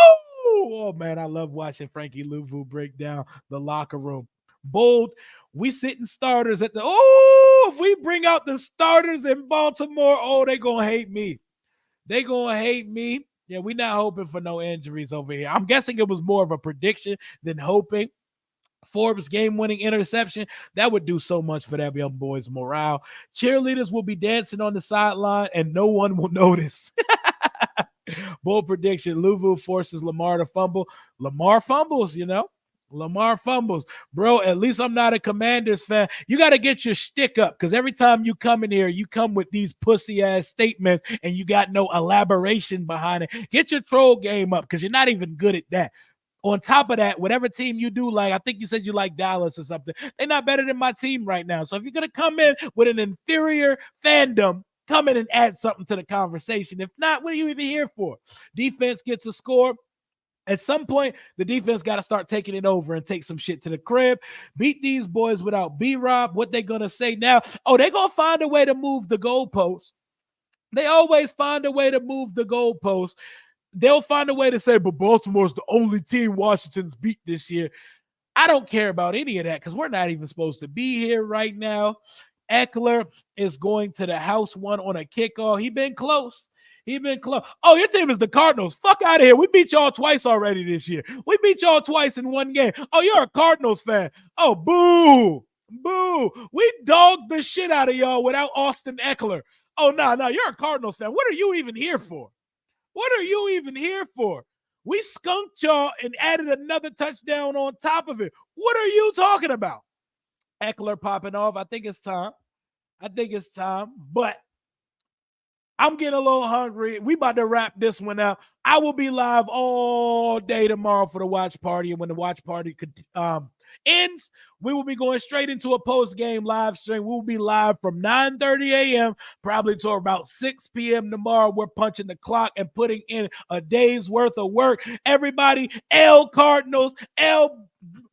Oh, man, I love watching Frankie Luvu break down the locker room. Bold. We sitting starters at the – if we bring out the starters in Baltimore, they going to hate me. They going to hate me. Yeah, we're not hoping for no injuries over here. I'm guessing it was more of a prediction than hoping. Forbes game-winning interception, that would do so much for that young boy's morale. Cheerleaders will be dancing on the sideline, and no one will notice. Bold prediction, Luvu forces Lamar to fumble. Lamar fumbles, Lamar fumbles. Bro, at least I'm not a Commanders fan. You got to get your shtick up because every time you come in here, you come with these pussy-ass statements and you got no elaboration behind it. Get your troll game up because you're not even good at that. On top of that, whatever team you do like, I think you said you like Dallas or something, they're not better than my team right now. So if you're going to come in with an inferior fandom, come in and add something to the conversation. If not, what are you even here for? Defense gets a score. At some point, the defense got to start taking it over and take some shit to the crib. Beat these boys without BRob. What they going to say now? They're going to find a way to move the goalposts. They always find a way to move the goalposts. They'll find a way to say, but Baltimore's the only team Washington's beat this year. I don't care about any of that because we're not even supposed to be here right now. EKELER is going to the house one on a kickoff. He been close. Your team is the Cardinals. Fuck out of here. We beat y'all twice already this year. We beat y'all twice in one game. You're a Cardinals fan. Boo. We dogged the shit out of y'all without Austin EKELER. No, you're a Cardinals fan. What are you even here for? We skunked y'all and added another touchdown on top of it. What are you talking about? EKELER popping off. I think it's time. But I'm getting a little hungry. We about to wrap this one out. I will be live all day tomorrow for the watch party. And when the watch party ends, we will be going straight into a post-game live stream. We will be live from 9:30 a.m. probably to about 6 p.m. tomorrow. We're punching the clock and putting in a day's worth of work. Everybody, L Cardinals,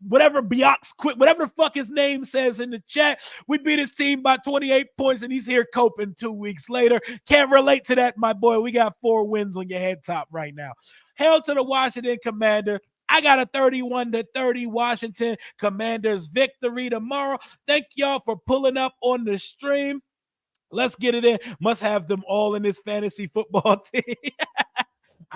whatever Biox quit, whatever the fuck his name says in the chat. We beat his team by 28 points, and he's here coping 2 weeks later. Can't relate to that, my boy. We got 4 wins on your head top right now. Hail to the Washington Commander. I got a 31-30 Washington Commanders victory tomorrow. Thank y'all for pulling up on the stream. Let's get it in. Must have them all in this fantasy football team.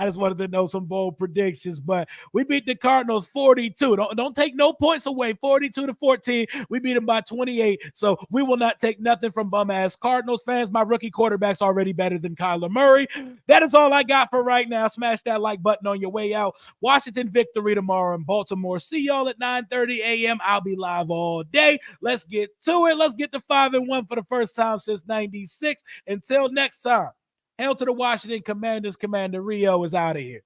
I just wanted to know some bold predictions, but we beat the Cardinals 42. Don't take no points away. 42-14. We beat them by 28. So we will not take nothing from bum ass Cardinals fans. My rookie quarterback's already better than Kyler Murray. That is all I got for right now. Smash that like button on your way out. Washington victory tomorrow in Baltimore. See y'all at 9:30 a.m. I'll be live all day. Let's get to it. Let's get to 5-1 for the first time since 96. Until next time, hail to the Washington Commanders. Commander Rio is out of here.